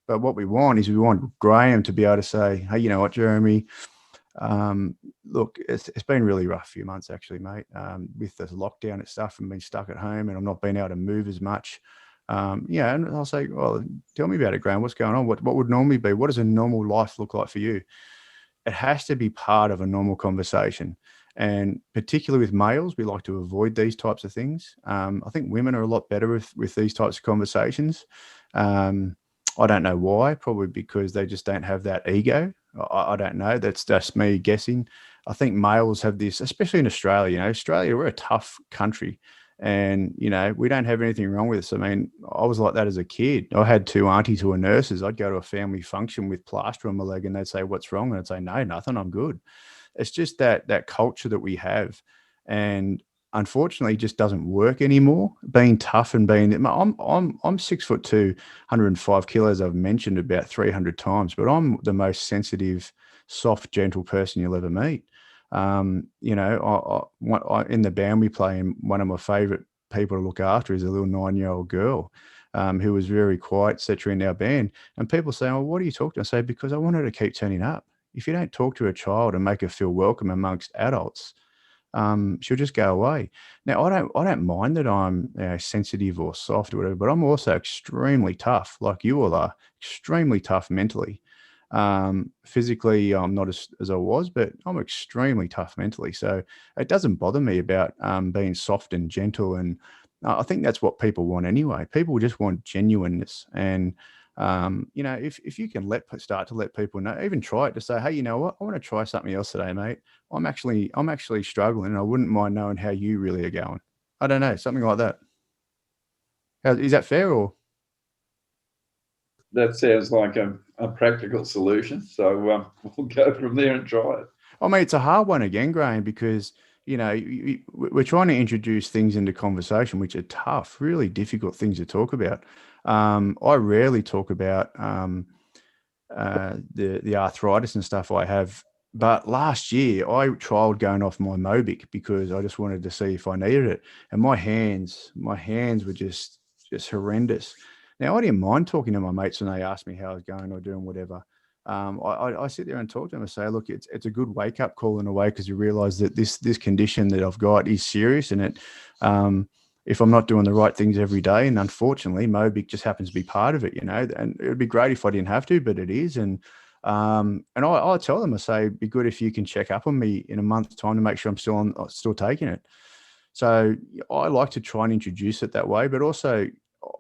But what we want is we want Graham to be able to say, "Hey, you know what, Jeremy? Look, it's been really rough few months actually, mate, with the lockdown and stuff, and being stuck at home, and I'm not being able to move as much." Yeah, and I'll say, "Well, tell me about it, Graham. What's going on? What would normally be? What does a normal life look like for you?" It has to be part of a normal conversation. And particularly with males, we like to avoid these types of things. I think women are a lot better with these types of conversations. I don't know why, probably because they just don't have that ego. I don't know. That's just me guessing. I think males have this, especially in Australia. You know, Australia, we're a tough country, and, you know, we don't have anything wrong with us. I mean, I was like that as a kid. I had two aunties who were nurses. I'd go to a family function with plaster on my leg and they'd say, "What's wrong?" And I'd say, "No, nothing, I'm good." It's just that culture that we have. And unfortunately, it just doesn't work anymore. Being tough and being, I'm 6'2", 105 kilos. I've mentioned about 300 times, but I'm the most sensitive, soft, gentle person you'll ever meet. You know, in the band we play in, one of my favorite people to look after is a little 9-year-old girl who was very quiet, etc., in our band. And people say, "Oh, what are you talking to?" I say, "Because I want her to keep turning up. If you don't talk to a child and make her feel welcome amongst adults, she'll just go away." Now, I don't mind that I'm, you know, sensitive or soft or whatever, but I'm also extremely tough, like you all are, extremely tough mentally. Physically, I'm not as I was, but I'm extremely tough mentally. So it doesn't bother me about being soft and gentle. And I think that's what people want anyway. People just want genuineness. And you know, if you can start to let people know, even try it, to say, "Hey, you know what? I want to try something else today, mate. I'm actually struggling, and I wouldn't mind knowing how you really are going." I don't know, something like that. Is that fair? Or That sounds like a practical solution. So we'll go from there and try it. I mean, it's a hard one again, Graham, because, you know, we're trying to introduce things into conversation which are tough, really difficult things to talk about. I rarely talk about the arthritis and stuff I have. But last year I trialed going off my Mobic because I just wanted to see if I needed it. And my hands were just horrendous. Now, I didn't mind talking to my mates when they asked me how I was going or doing whatever. I sit there and talk to them and say, "Look, it's a good wake up call in a way, because you realize that this condition that I've got is serious, and it if I'm not doing the right things every day, and unfortunately Mobic just happens to be part of it, you know, and it would be great if I didn't have to, but it is." And I tell them, I say, "It'd be good if you can check up on me in a month's time to make sure I'm still taking it." So I like to try and introduce it that way, but also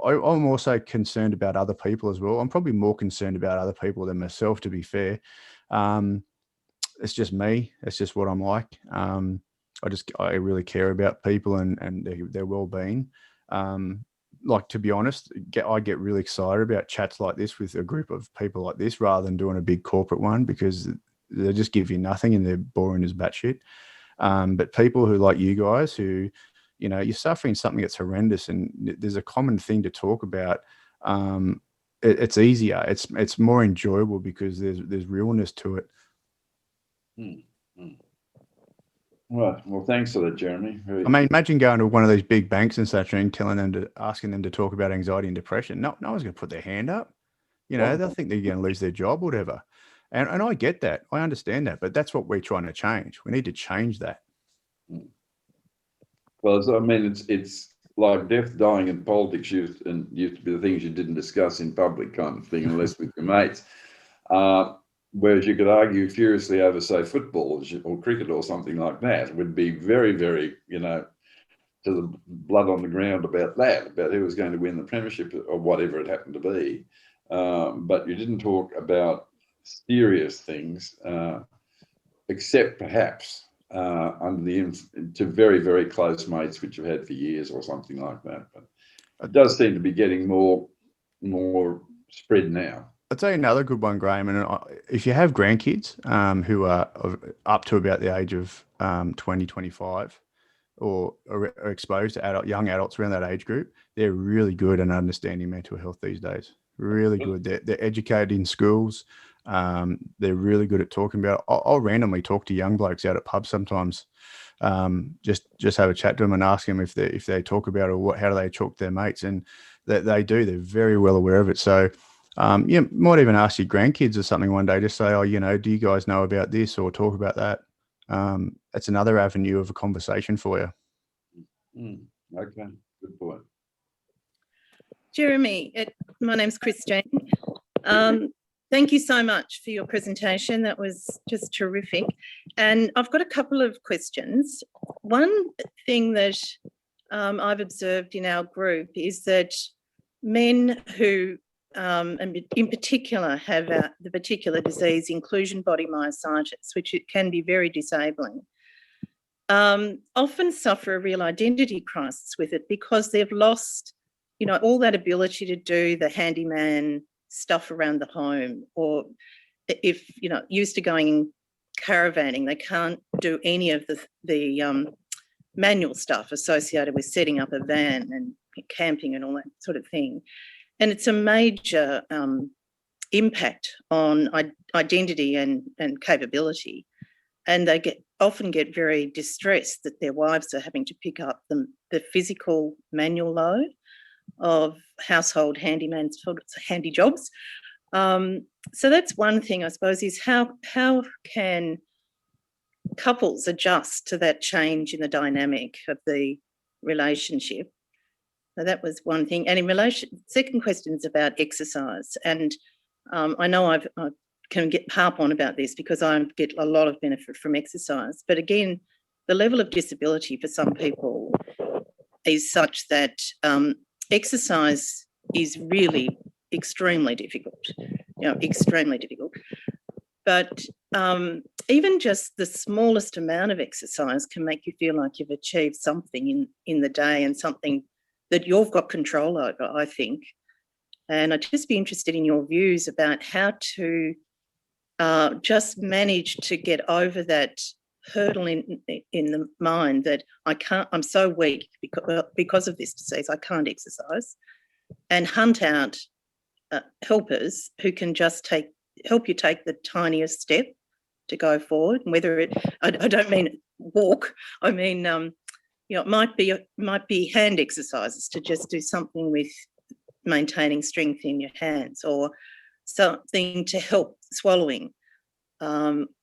I'm also concerned about other people as well. I'm probably more concerned about other people than myself, to be fair. It's just me. It's just what I'm like. I really care about people and their well-being. Like, to be honest, I get really excited about chats like this with a group of people like this, rather than doing a big corporate one, because they just give you nothing and they're boring as batshit. But people who, like you guys, who, you know, you're suffering something that's horrendous and there's a common thing to talk about. It's easier. It's more enjoyable because there's realness to it. Right. Well, thanks for that, Jeremy. I mean, imagine going to one of these big banks and such and asking them to talk about anxiety and depression. No one's going to put their hand up. You know, they'll think they're going to lose their job or whatever. And I get that. I understand that. But that's what we're trying to change. We need to change that. Well, I mean, it's like death, dying, and politics used to be the things you didn't discuss in public, kind of thing, unless with your mates. whereas you could argue furiously over, say, football or cricket or something like that. It would be very, very, you know, to the blood on the ground about that, about who was going to win the premiership or whatever it happened to be. But you didn't talk about serious things, except perhaps under the to very, very close mates, which you've had for years or something like that. But it does seem to be getting more spread now. I'll tell you another good one, Graham. And if you have grandkids who are up to about the age of 20, 25, or are exposed to young adults around that age group, they're really good at understanding mental health these days. Really good. They're educated in schools. They're really good at talking about it. I'll randomly talk to young blokes out at pubs sometimes. Just have a chat to them and ask them if they talk about it or how do they talk to their mates, and that they do. They're very well aware of it. So you might even ask your grandkids or something one day, just say, oh, you know, do you guys know about this, or talk about that? That's another avenue of a conversation for you. Okay, good point. Jeremy, my name's Christine. Thank you so much for your presentation. That was just terrific. And I've got a couple of questions. One thing that I've observed in our group is that men who, and in particular, have the particular disease, inclusion body myositis, which it can be very disabling, often suffer a real identity crisis with it because they've lost, you know, all that ability to do the handyman stuff around the home, or if, you know, used to going caravanning, they can't do any of the manual stuff associated with setting up a van and camping and all that sort of thing. And it's a major impact on identity and capability. And they often get very distressed that their wives are having to pick up the physical manual load of household handyman's handy jobs. So that's one thing, I suppose, is how can couples adjust to that change in the dynamic of the relationship? So that was one thing. And in relation, second question is about exercise. And I know I can harp on about this because I get a lot of benefit from exercise. But again, the level of disability for some people is such that exercise is really extremely difficult, extremely difficult. But even just the smallest amount of exercise can make you feel like you've achieved something in the day, and something that you've got control over, I think. And I'd just be interested in your views about how to just manage to get over that hurdle in the mind that I'm so weak because of this disease, I can't exercise, and hunt out helpers who can just help you take the tiniest step to go forward. And whether I don't mean walk, I mean, it might be hand exercises to just do something with maintaining strength in your hands, or something to help swallowing,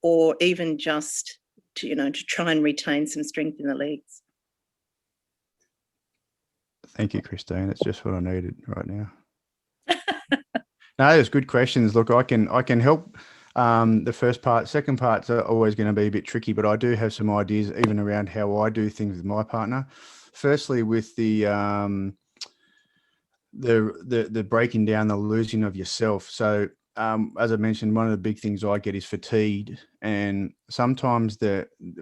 or even just to try and retain some strength in the legs. Thank you, Christine. That's just what I needed right now. No, there's good questions. Look, I can help. The first part, second parts are always going to be a bit tricky, but I do have some ideas even around how I do things with my partner. Firstly, with the breaking down, the losing of yourself. So as I mentioned, one of the big things I get is fatigued, and sometimes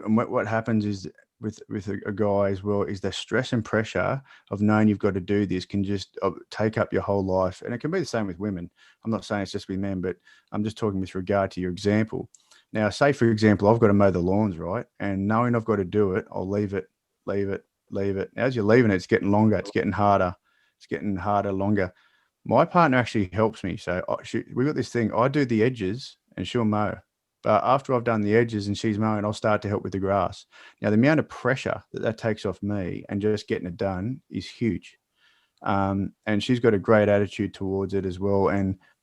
what happens is with a guy as well is the stress and pressure of knowing you've got to do this can just take up your whole life. And it can be the same with women. I'm not saying it's just with men, but I'm just talking with regard to your example. Now, say for example, I've got to mow the lawns, right? And knowing I've got to do it, I'll leave it. As you're leaving it, it's getting longer, it's getting harder, longer. My partner actually helps me. So we got this thing, I do the edges and she'll mow. But after I've done the edges and she's mowing, I'll start to help with the grass. Now, the amount of pressure that takes off me and just getting it done is huge. And she's got a great attitude towards it as well.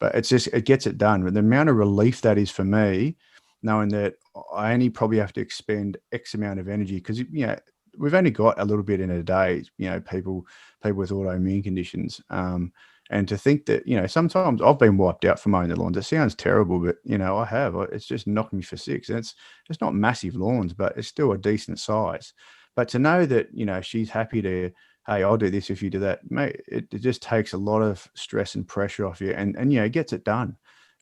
But it gets it done. But the amount of relief that is for me, knowing that I only probably have to expend X amount of energy, because, we've only got a little bit in a day, people with autoimmune conditions. And to think that, sometimes I've been wiped out for mowing the lawns. It sounds terrible, but I have. It's just knocked me for six. And it's not massive lawns, but it's still a decent size. But to know that, she's happy to, hey, I'll do this if you do that, mate, it just takes a lot of stress and pressure off you, and it gets it done.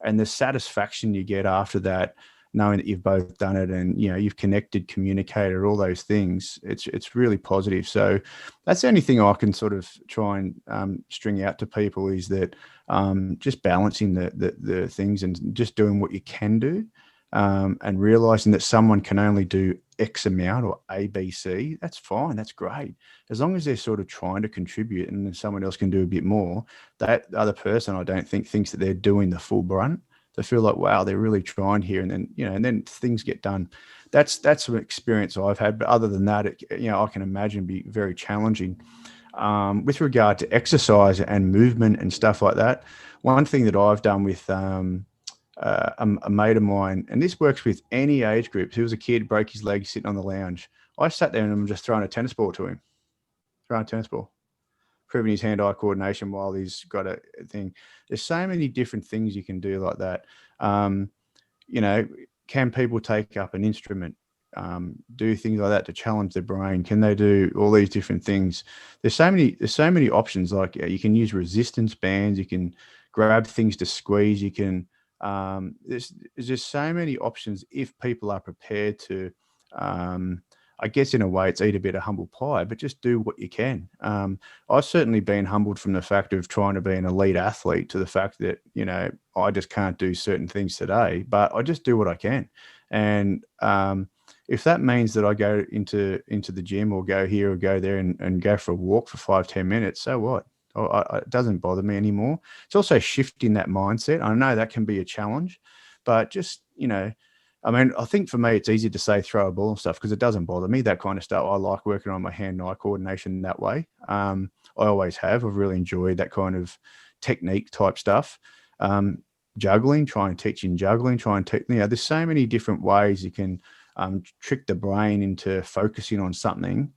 And the satisfaction you get after that, knowing that you've both done it and you've connected, communicated, all those things, it's really positive. So that's the only thing I can sort of try and string out to people is that just balancing the things and just doing what you can do, and realizing that someone can only do X amount or A, B, C. That's fine. That's great. As long as they're sort of trying to contribute and then someone else can do a bit more, that other person, I don't think, thinks that they're doing the full brunt. They feel like, wow, they're really trying here. And then, and then things get done. That's an experience I've had. But other than that, I can imagine be very challenging. With regard to exercise and movement and stuff like that, one thing that I've done with a mate of mine, and this works with any age group. He was a kid, broke his leg sitting on the lounge. I sat there and I'm just throwing a tennis ball to him, proving his hand-eye coordination while he's got a thing. There's so many different things you can do like that. Can people take up an instrument, do things like that to challenge their brain? Can they do all these different things? There's so many options. Like you can use resistance bands, you can grab things to squeeze, you can, there's just so many options if people are prepared to, I guess in a way it's eat a bit of humble pie, but just do what you can. I've certainly been humbled from the fact of trying to be an elite athlete to the fact that, I just can't do certain things today, but I just do what I can. And if that means that I go into the gym or go here or go there and go for a walk for 5-10 minutes, so what? It doesn't bother me anymore. It's also shifting that mindset. I know that can be a challenge, but just, I think for me, it's easy to say throw a ball and stuff because it doesn't bother me, that kind of stuff. I like working on my hand-eye coordination that way. I always have. I've really enjoyed that kind of technique type stuff. Juggling, try and teach in juggling, there's so many different ways you can trick the brain into focusing on something.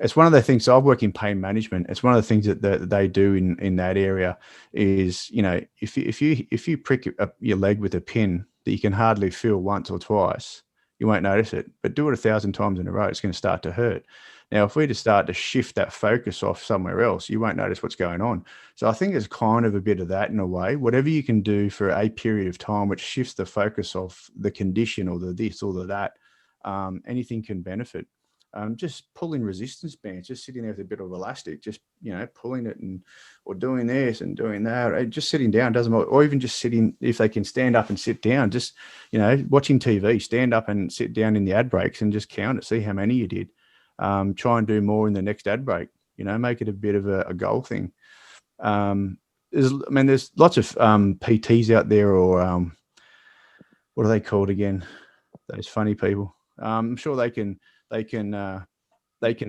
It's one of the things, so I work in pain management. It's one of the things that they do in that area is, if you prick your leg with a pin that you can hardly feel once or twice, you won't notice it, but do it 1,000 times in a row, it's going to start to hurt. Now, if we just start to shift that focus off somewhere else, you won't notice what's going on. So I think it's kind of a bit of that in a way. Whatever you can do for a period of time, which shifts the focus of the condition or the this or the that, anything can benefit. Just pulling resistance bands, just sitting there with a bit of elastic, just, pulling it or doing this and doing that, just sitting down doesn't matter, or even just sitting, if they can stand up and sit down, just, watching TV, stand up and sit down in the ad breaks and just count it, see how many you did. Try and do more in the next ad break, make it a bit of a goal thing. There's lots of PTs out there, or what are they called again? Those funny people. I'm sure they can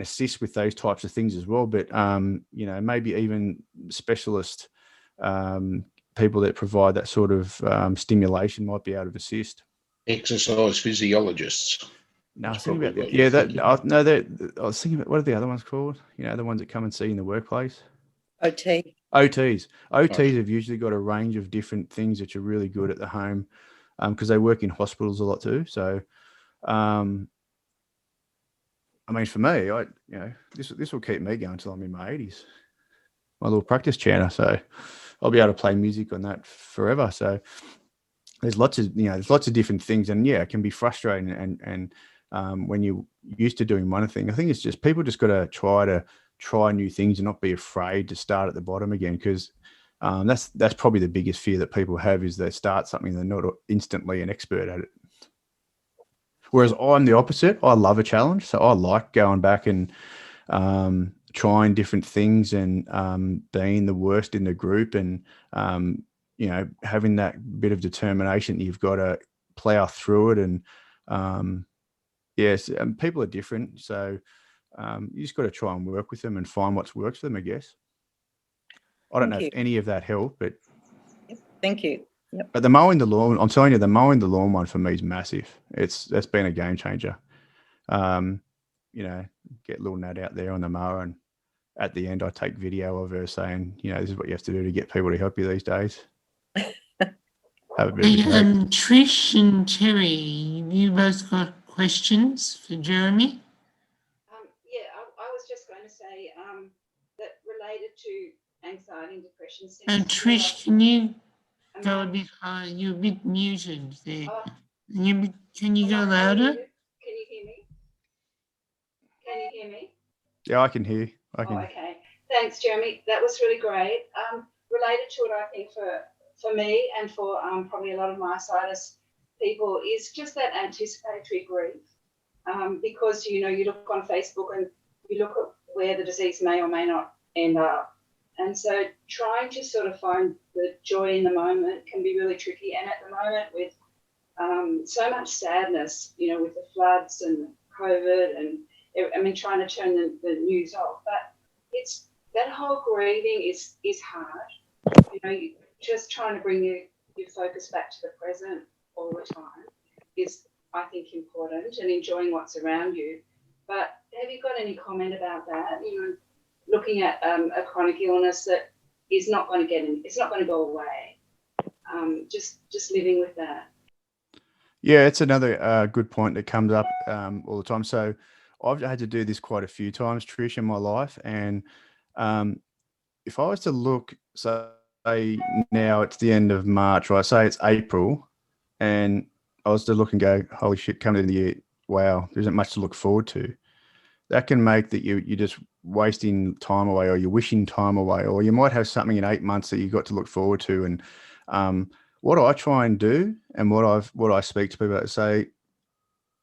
assist with those types of things as well. But, maybe even specialist people that provide that sort of stimulation might be able to assist. Exercise physiologists. No, I was thinking about that. I was thinking about, what are the other ones called? The ones that come and see you in the workplace. OT. OTs have usually got a range of different things that are really good at the home, because they work in hospitals a lot too. So, for me, this will keep me going until I'm in my 80s. My little practice chanter, so I'll be able to play music on that forever. So there's lots of different things, and it can be frustrating. And when you're used to doing one thing, I think it's just people just got to try new things and not be afraid to start at the bottom again, because that's probably the biggest fear that people have, is they start something they're not instantly an expert at it. Whereas I'm the opposite. I love a challenge, so I like going back and trying different things and being the worst in the group, and having that bit of determination that you've got to plow through it. And people are different, so you just got to try and work with them and find what works for them, I guess. I don't know if any of that helped, but Thank you. Yep. But the mowing the lawn, I'm telling you, the mowing the lawn one for me is massive. That's been a game changer. Get little Nat out there on the mower and at the end, I take video of her saying, you know, this is what you have to do to get people to help you these days. Have a bit of a joke. Trish and Terry, you both got questions for Jeremy? Yeah, I was just going to say that related to anxiety and depression. Trish, can you go a bit higher? You're a bit muted there. Can you go louder? Can you hear me? Can you hear me? Yeah, I can hear. I can. Oh, okay. Thanks, Jeremy. That was really great. Related to it, I think for me and for probably a lot of myositis people is just that anticipatory grief. Because, you know, you look on Facebook and you look at where the disease may or may not end up. And so trying to sort of find the joy in the moment can be really tricky. And at the moment with so much sadness, you know, with the floods and COVID and, I mean, trying to turn the news off. But it's that whole grieving is hard. You know, just trying to bring your focus back to the present all the time is, I think, important, and enjoying what's around you. But have you got any comment about that? You know, looking at a chronic illness that is not going to it's not going to go away. Just living with that. Yeah, it's another good point that comes up all the time. So I've had to do this quite a few times, Trish, in my life. And if I was to look, say now it's the end of March, right? Say it's April, and I was to look and go, holy shit, coming in the year, wow, there isn't much to look forward to. That can make that you're just wasting time away, or you're wishing time away, or you might have something in 8 months that you've got to look forward to. And what I try and do, and what I speak to people that say,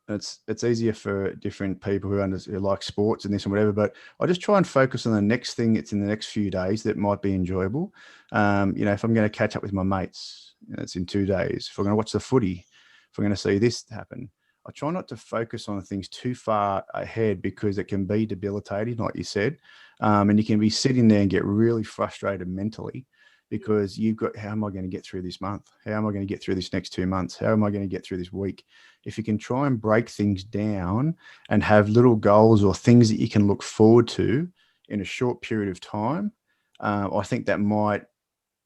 it's easier for different people who like sports and this and whatever, but I just try and focus on the next thing that's in the next few days that might be enjoyable. You know, if I'm going to catch up with my mates, it's in 2 days. If I'm going to watch the footy, if I'm going to see this happen, I try not to focus on things too far ahead, because it can be debilitating, like you said. And you can be sitting there and get really frustrated mentally, because you've got, how am I going to get through this month? How am I going to get through this next 2 months? How am I going to get through this week? If you can try and break things down and have little goals or things that you can look forward to in a short period of time, I think that might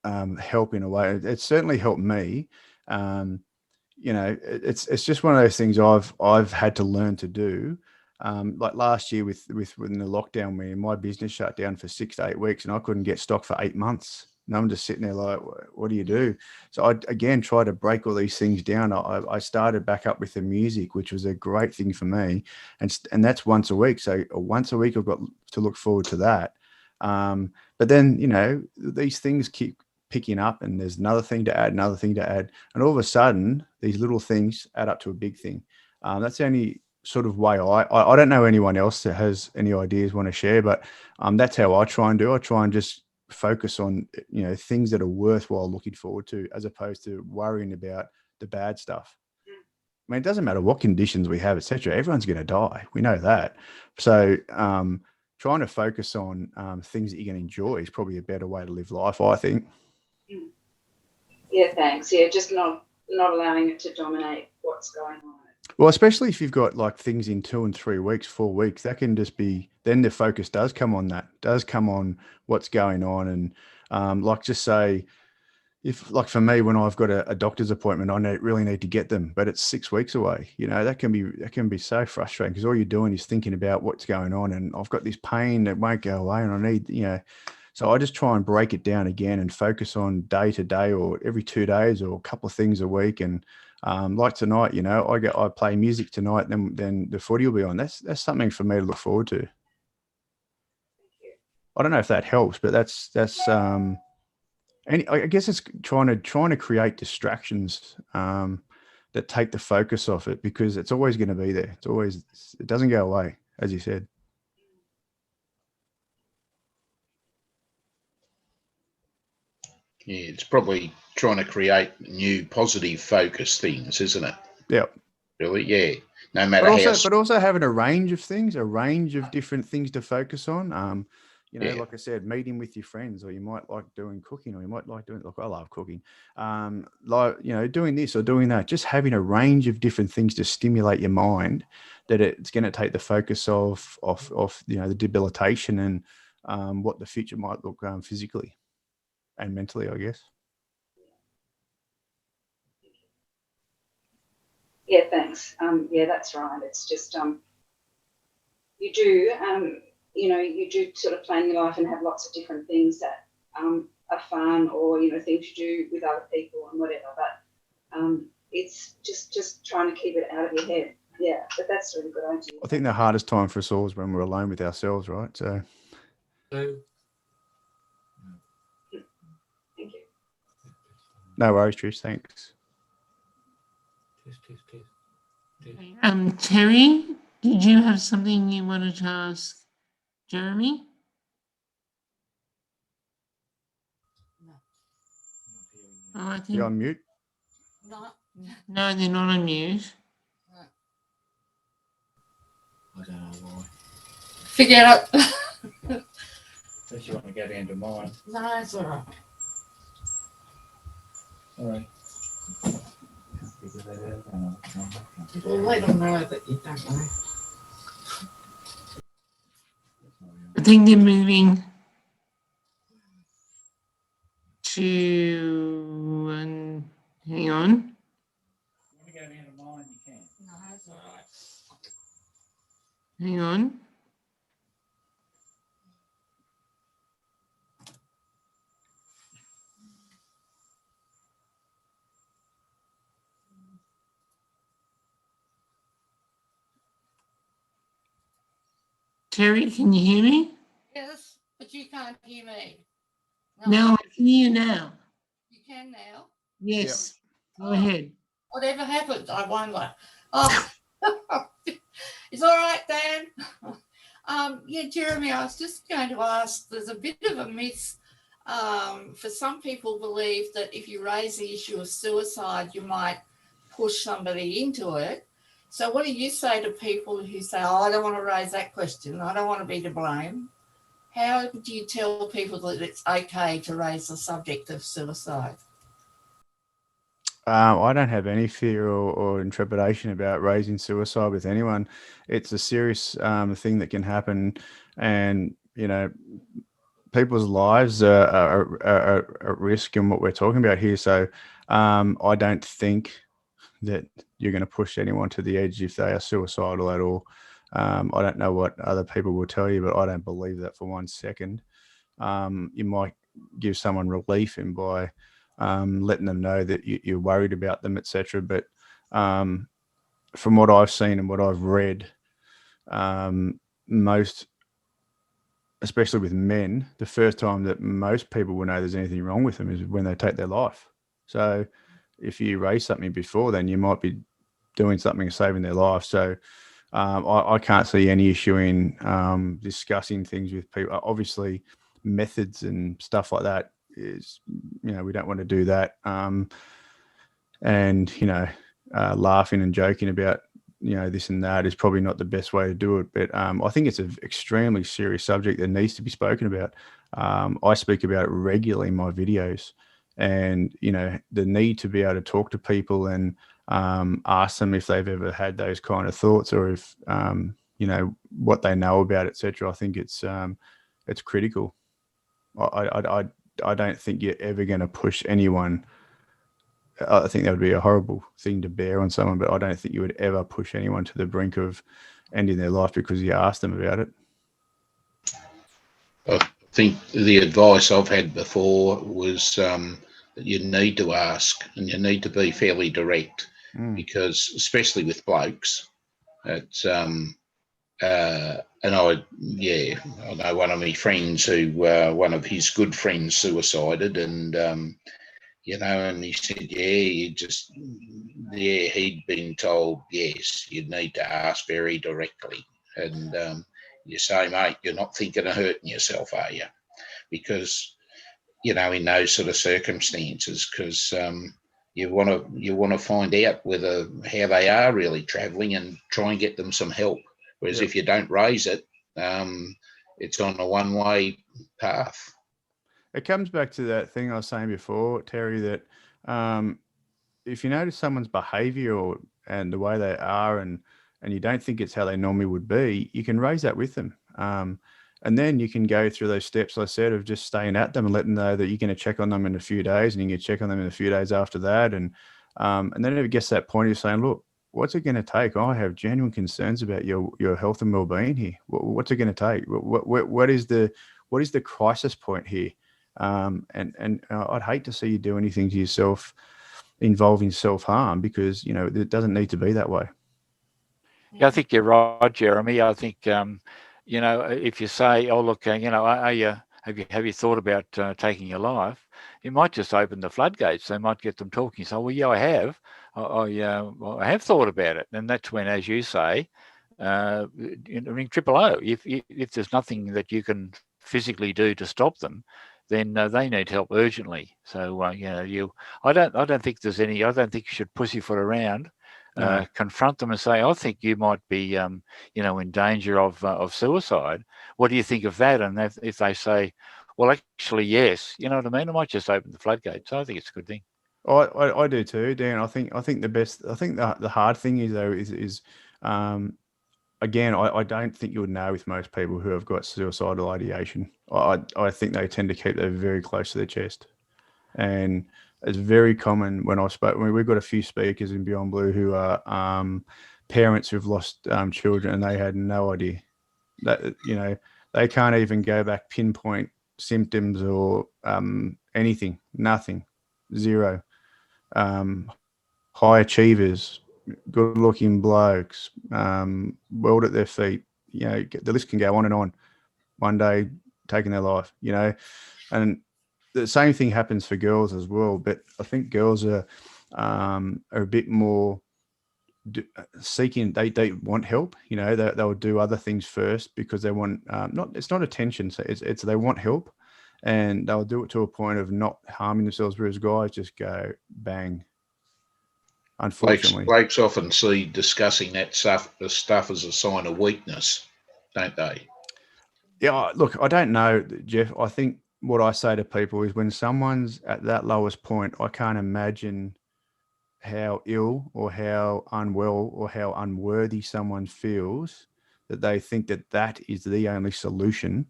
help in a way. It's certainly helped me. You know, it's just one of those things I've had to learn to do. Like last year when the lockdown, when my business shut down for 6 to 8 weeks, and I couldn't get stock for 8 months. And I'm just sitting there like, what do you do? So I, again, try to break all these things down. I started back up with the music, which was a great thing for me. And that's once a week. So once a week, I've got to look forward to that. But then, you know, these things keep picking up, and there's another thing to add. And all of a sudden, these little things add up to a big thing. That's the only sort of way I don't know anyone else that has any ideas want to share, but that's how I try and do. I try and just focus on, you know, things that are worthwhile looking forward to, as opposed to worrying about the bad stuff. I mean, it doesn't matter what conditions we have, etc. Everyone's going to die. We know that. So trying to focus on things that you can enjoy is probably a better way to live life, I think. Yeah, thanks. Yeah, just not allowing it to dominate what's going on. Well, especially if you've got like things in 2 and 3 weeks, 4 weeks, that can just be, then the focus does come on what's going on. And like, just say, if like for me, when I've got a doctor's appointment, I really need to get them, but it's 6 weeks away. You know, that can be so frustrating, because all you're doing is thinking about what's going on, and I've got this pain that won't go away, and I need, you know. So I just try and break it down again and focus on day to day, or every 2 days, or a couple of things a week. And like tonight, you know, I play music tonight, then the footy will be on. That's something for me to look forward to. I don't know if that helps, but that's and I guess it's trying to create distractions that take the focus off it, because it's always going to be there. It doesn't go away, as you said. Yeah, it's probably trying to create new positive focus things, isn't it? Yeah. Really? Yeah. No matter but also having a range of things, a range of different things to focus on. You know, like I said, meeting with your friends, or you might like doing cooking, or you might like doing, like I love cooking, like, you know, doing this or doing that, just having a range of different things to stimulate your mind, that it's going to take the focus off, you know, the debilitation, and what the future might look physically and mentally, I guess. Yeah, thanks. Yeah, that's right. It's just you do you do sort of plan your life and have lots of different things that are fun, or things you do with other people and whatever. But it's just trying to keep it out of your head. Yeah, but that's a really good idea. I think the hardest time for us all is when we're alone with ourselves, right? So Thank you. no worries, Trish. Thanks. Terry, did you have something you wanted to ask Jeremy? Oh, I think You on mute? no, they're not on mute. I don't know why. Figure out. Unless you want to go down to mine. No, it's all right. All right. Well, let them know that you don't know. I think they're moving to hang on. You want to go down to mine, you can. No, it's all right. Hang on. Terry, can you hear me? Yes, but you can't hear me. No, I can hear you now. You can now. Yes. Go ahead. Whatever happened, I wonder. Oh, it's all right, Dan. Yeah, Jeremy, I was just going to ask, there's a bit of a myth. For some people believe that if you raise the issue of suicide, you might push somebody into it. So what do you say to people who say, oh, I don't want to raise that question, I don't want to be to blame? How do you tell people that it's okay to raise the subject of suicide? I don't have any fear or intrepidation about raising suicide with anyone. It's a serious thing that can happen, and people's lives are at risk in what we're talking about here. So I don't think that you're going to push anyone to the edge if they are suicidal at all. I don't know what other people will tell you, but I don't believe that for 1 second. You might give someone relief in by letting them know that you're worried about them, etc. But from what I've seen and what I've read, most, especially with men, the first time that most people will know there's anything wrong with them is when they take their life. So if you raise something before then, you might be doing something saving their life. So I can't see any issue in discussing things with people. Obviously, methods and stuff like that is, we don't want to do that. And laughing and joking about this and that is probably not the best way to do it. But I think it's an extremely serious subject that needs to be spoken about. I speak about it regularly in my videos, and the need to be able to talk to people and ask them if they've ever had those kind of thoughts, or if what they know about it, etc. I think it's critical. I don't think you're ever going to push anyone. I think that would be a horrible thing to bear on someone, but I don't think you would ever push anyone to the brink of ending their life because you asked them about it. I think the advice I've had before was that you need to ask, and you need to be fairly direct, because especially with blokes, it's and I know one of my friends who one of his good friends suicided, and and he said, he'd been told, yes, you need to ask very directly. And you say, mate, you're not thinking of hurting yourself, are you? Because, in those sort of circumstances, because you want to find out how they are really travelling and try and get them some help. Whereas if you don't raise it, it's on a one-way path. It comes back to that thing I was saying before, Terry, that if you notice someone's behaviour and the way they are, and you don't think it's how they normally would be, you can raise that with them. And then you can go through those steps I said of just staying at them and letting them know that you're going to check on them in a few days, and you can check on them in a few days after that. And then it gets to that point of saying, look, what's it going to take? I have genuine concerns about your health and well-being here. What's it going to take? What is the crisis point here? And I'd hate to see you do anything to yourself involving self-harm, because, you know, it doesn't need to be that way. Yeah, I think you're right, Jeremy. I think, you know, if you say, oh, look, you know, have you thought about taking your life? You might just open the floodgates. They might get them talking. So, well, yeah, I have. I have thought about it. And that's when, as you say, ring 000. If there's nothing that you can physically do to stop them, then they need help urgently. So, you know, I don't think there's any. I don't think you should pussyfoot around. No. Confront them and say, I think you might be, you know, in danger of suicide. What do you think of that? And if they say, well, actually, yes, you know what I mean? I might just open the floodgates. I think it's a good thing. I do too, Dan. I think the hard thing is, though, is again, I don't think you would know with most people who have got suicidal ideation. I think they tend to keep that very close to their chest. And it's very common when we've got a few speakers in Beyond Blue who are parents who've lost children, and they had no idea that, you know, they can't even go back, pinpoint symptoms or anything, nothing, zero. High achievers, good looking blokes, world at their feet, you know, the list can go on and on. One day taking their life, you know, and the same thing happens for girls as well. But I think girls are a bit more seeking. They want help, you know. They'll do other things first because they want it's not attention. So it's they want help, and they'll do it to a point of not harming themselves. Whereas guys just go bang. Unfortunately, blokes often see discussing that stuff as a sign of weakness, don't they? Yeah, look, I don't know, Jeff. I think what I say to people is when someone's at that lowest point, I can't imagine how ill or how unwell or how unworthy someone feels that they think that is the only solution.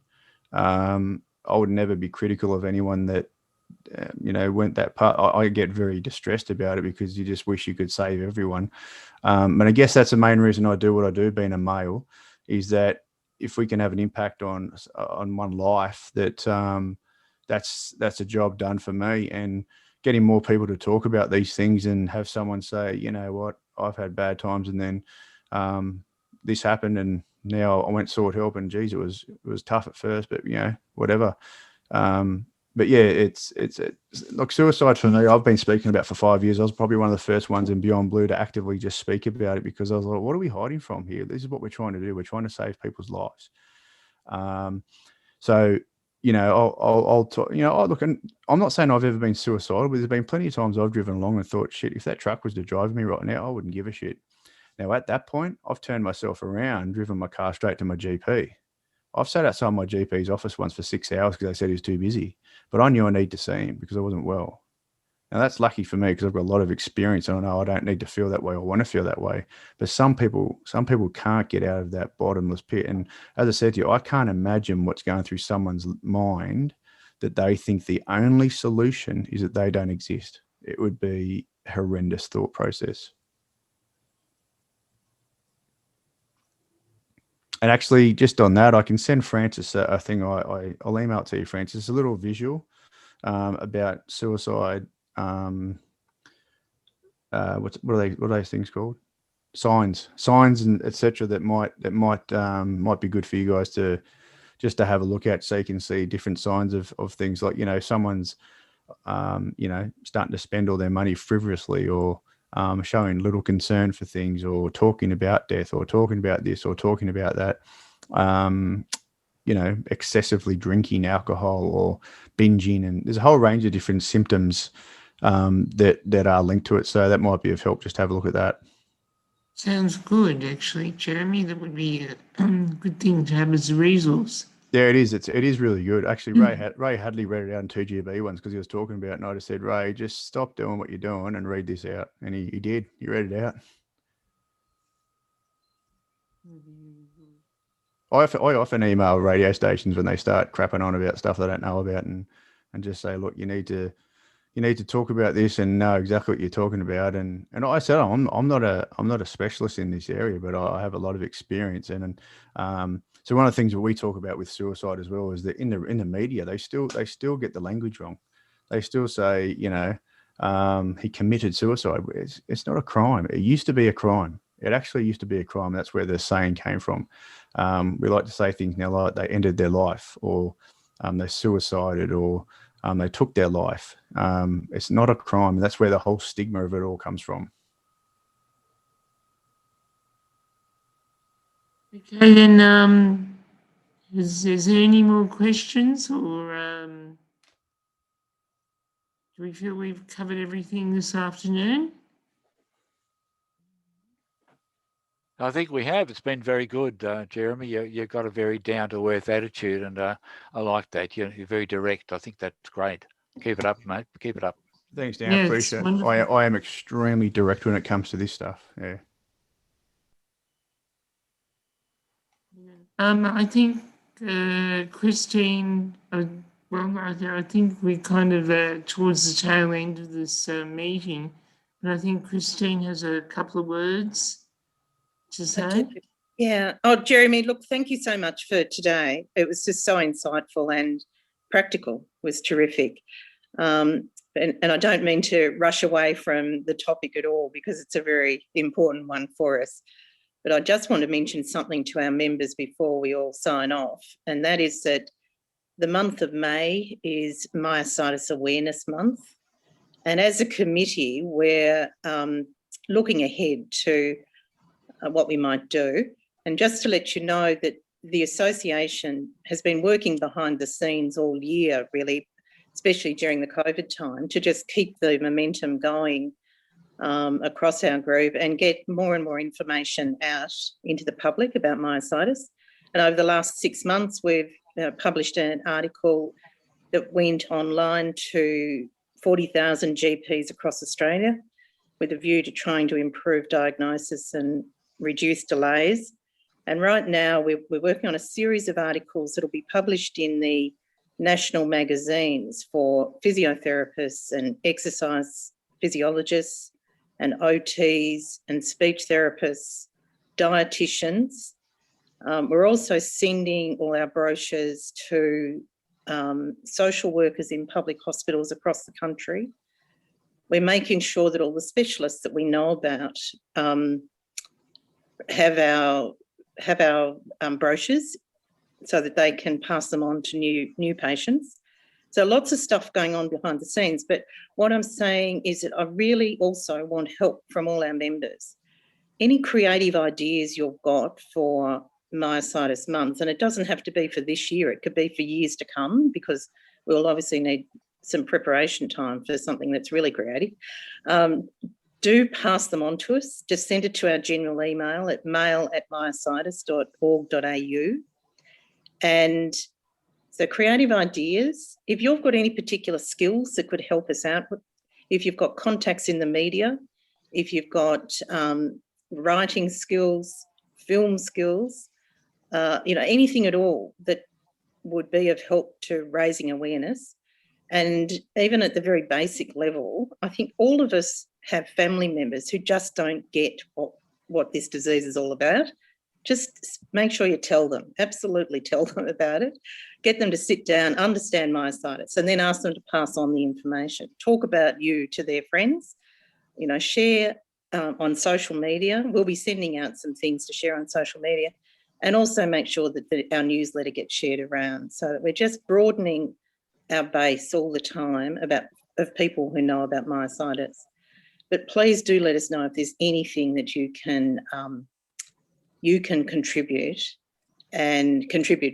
I would never be critical of anyone that, you know, went that part. I get very distressed about it because you just wish you could save everyone. And I guess that's the main reason I do what I do, being a male, is that if we can have an impact on one life, that's a job done for me. And getting more people to talk about these things and have someone say, you know what, I've had bad times, and then this happened, and now I went sought help, and geez, it was tough at first, but you know, whatever. But yeah, it's like suicide for me. I've been speaking about for 5 years. I was probably one of the first ones in Beyond Blue to actively just speak about it, because I was like, what are we hiding from here? This is what we're trying to do. We're trying to save people's lives. So, you know, I'll talk, you know, look, and I'm not saying I've ever been suicidal, but there's been plenty of times I've driven along and thought, shit, if that truck was to drive me right now, I wouldn't give a shit. Now, at that point, I've turned myself around, driven my car straight to my GP. I've sat outside my GP's office once for 6 hours because they said he was too busy, but I knew I needed to see him because I wasn't well. Now, that's lucky for me because I've got a lot of experience, and I know I don't need to feel that way or want to feel that way. But some people can't get out of that bottomless pit. And as I said to you, I can't imagine what's going through someone's mind that they think the only solution is that they don't exist. It would be a horrendous thought process. And actually, just on that, I can send Francis a thing. I'll email it to you, Francis. A little visual about suicide. What are those things called? Signs, and etc. That might be good for you guys to just to have a look at, so you can see different signs of things like, you know, someone's you know, starting to spend all their money frivolously, or showing little concern for things, or talking about death, or talking about this, or talking about that, you know, excessively drinking alcohol or binging. And there's a whole range of different symptoms that are linked to it. So that might be of help. Just have a look at that. Sounds good, actually, Jeremy. That would be a good thing to have as a resource. Yeah, it is. It is really good. Actually, Ray Hadley read it out in 2GB once because he was talking about it, and I just said, Ray, just stop doing what you're doing and read this out. And he did. He read it out. I often email radio stations when they start crapping on about stuff they don't know about, and just say, look, you need to talk about this and know exactly what you're talking about. And I said, I'm not a specialist in this area, but I have a lot of experience in. And so one of the things that we talk about with suicide as well is that in the media, they still get the language wrong. They still say, he committed suicide. It's not a crime. It used to be a crime. It actually used to be a crime. That's where the saying came from. We like to say things now like they ended their life, or they suicided, or they took their life. It's not a crime. That's where the whole stigma of it all comes from. Okay, then, is there any more questions, or do we feel we've covered everything this afternoon? I think we have. It's been very good, Jeremy. You've got a very down-to-earth attitude, and I like that. You're very direct. I think that's great. Keep it up, mate. Keep it up. Thanks, Dan. Yeah, I it's appreciate it. wonderful. I am extremely direct when it comes to this stuff. Yeah. I think Christine, well, I think we're kind of towards the tail end of this meeting, but I think Christine has a couple of words to say. Yeah. Oh, Jeremy, look, thank you so much for today. It was just so insightful and practical. It was terrific. And I don't mean to rush away from the topic at all, because it's a very important one for us. But I just want to mention something to our members before we all sign off, and that is that the month of May is Myositis Awareness Month. And as a committee, we're looking ahead to what we might do. And just to let you know that the association has been working behind the scenes all year, really, especially during the COVID time, to just keep the momentum going across our group and get more and more information out into the public about myositis. And over the last 6 months, we've published an article that went online to 40,000 GPs across Australia with a view to trying to improve diagnosis and reduce delays. And right now we're working on a series of articles that will be published in the national magazines for physiotherapists and exercise physiologists and OTs and speech therapists, dietitians. We're also sending all our brochures to social workers in public hospitals across the country. We're making sure that all the specialists that we know about have our brochures so that they can pass them on to new patients. So lots of stuff going on behind the scenes. But what I'm saying is that I really also want help from all our members. Any creative ideas you've got for Myositis Month, and it doesn't have to be for this year, it could be for years to come, because we'll obviously need some preparation time for something that's really creative. Do pass them on to us. Just send it to our general email at mail@myositis.org.au. And so creative ideas, if you've got any particular skills that could help us out, if you've got contacts in the media, if you've got writing skills, film skills, anything at all that would be of help to raising awareness. And even at the very basic level, I think all of us have family members who just don't get what this disease is all about. Just make sure you tell them, absolutely tell them about it. Get them to sit down, understand myositis, and then ask them to pass on the information. Talk about you to their friends, share on social media. We'll be sending out some things to share on social media, and also make sure that our newsletter gets shared around, so that we're just broadening our base all the time of people who know about myositis. But please do let us know if there's anything that you can contribute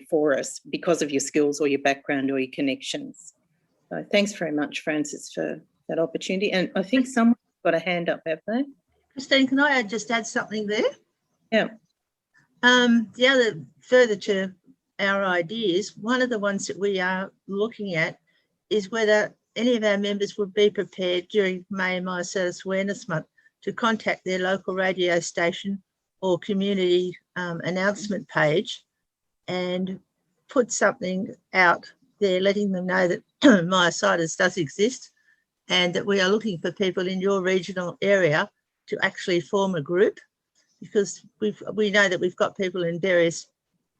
for us because of your skills or your background or your connections. So thanks very much, Francis, for that opportunity. And I think someone's got a hand up, have they? Christine, can I just add something there? Yeah. The other, further to our ideas, one of the ones that we are looking at is whether any of our members would be prepared during May Myositis Awareness Month to contact their local radio station or community announcement page and put something out there, letting them know that myositis does exist and that we are looking for people in your regional area to actually form a group, because we know that we've got people in various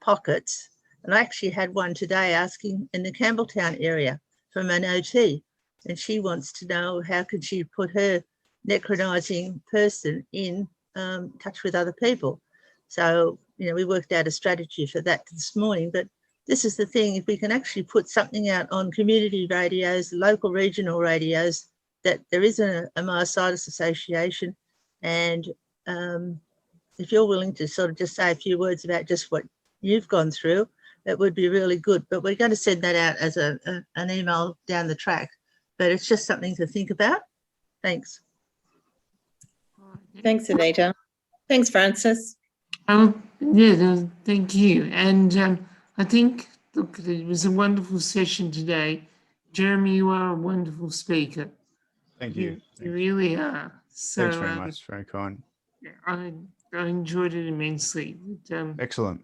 pockets. And I actually had one today asking in the Campbelltown area from an OT, and she wants to know how could she put her necronising person in touch with other people. So, you know, we worked out a strategy for that this morning, but this is the thing, if we can actually put something out on community radios, local regional radios, that there is a myositis association, and if you're willing to sort of just say a few words about just what you've gone through, that would be really good. But we're going to send that out as an email down the track, but it's just something to think about. Thanks. Thanks, Anita. Thanks, Francis. Yeah, no, thank you. And I think, look, it was a wonderful session today. Jeremy, you are a wonderful speaker. Thank you. You really are. So, Thanks very much. Very kind. I enjoyed it immensely. But, Excellent.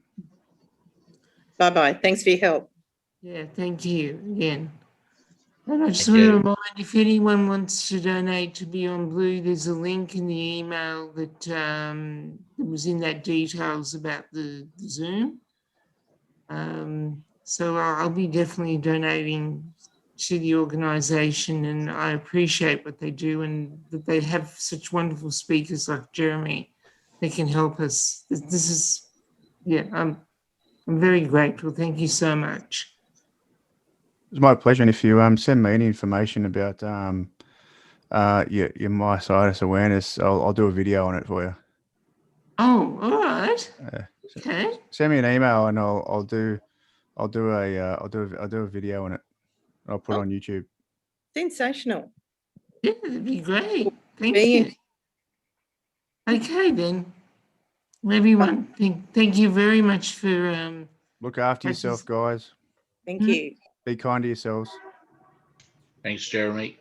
Bye-bye. Thanks for your help. yeah, thank you again. And I just Thank want to you. remind, if anyone wants to donate to Beyond Blue, there's a link in the email that was in that details about the Zoom. So I'll be definitely donating to the organisation, and I appreciate what they do and that they have such wonderful speakers like Jeremy that can help us. This is, yeah, I'm very grateful. Thank you so much. It's my pleasure. And if you send me any information about your myositis awareness, I'll do a video on it for you. Oh, all right. Okay. Send me an email and I'll do a video on it. I'll put it on YouTube. Sensational. Yeah, that'd be great. Thank Be- you. Okay, then. Everyone, thank you very much for Look after yourself, guys. Thank you. Be kind to yourselves. Thanks, Jeremy.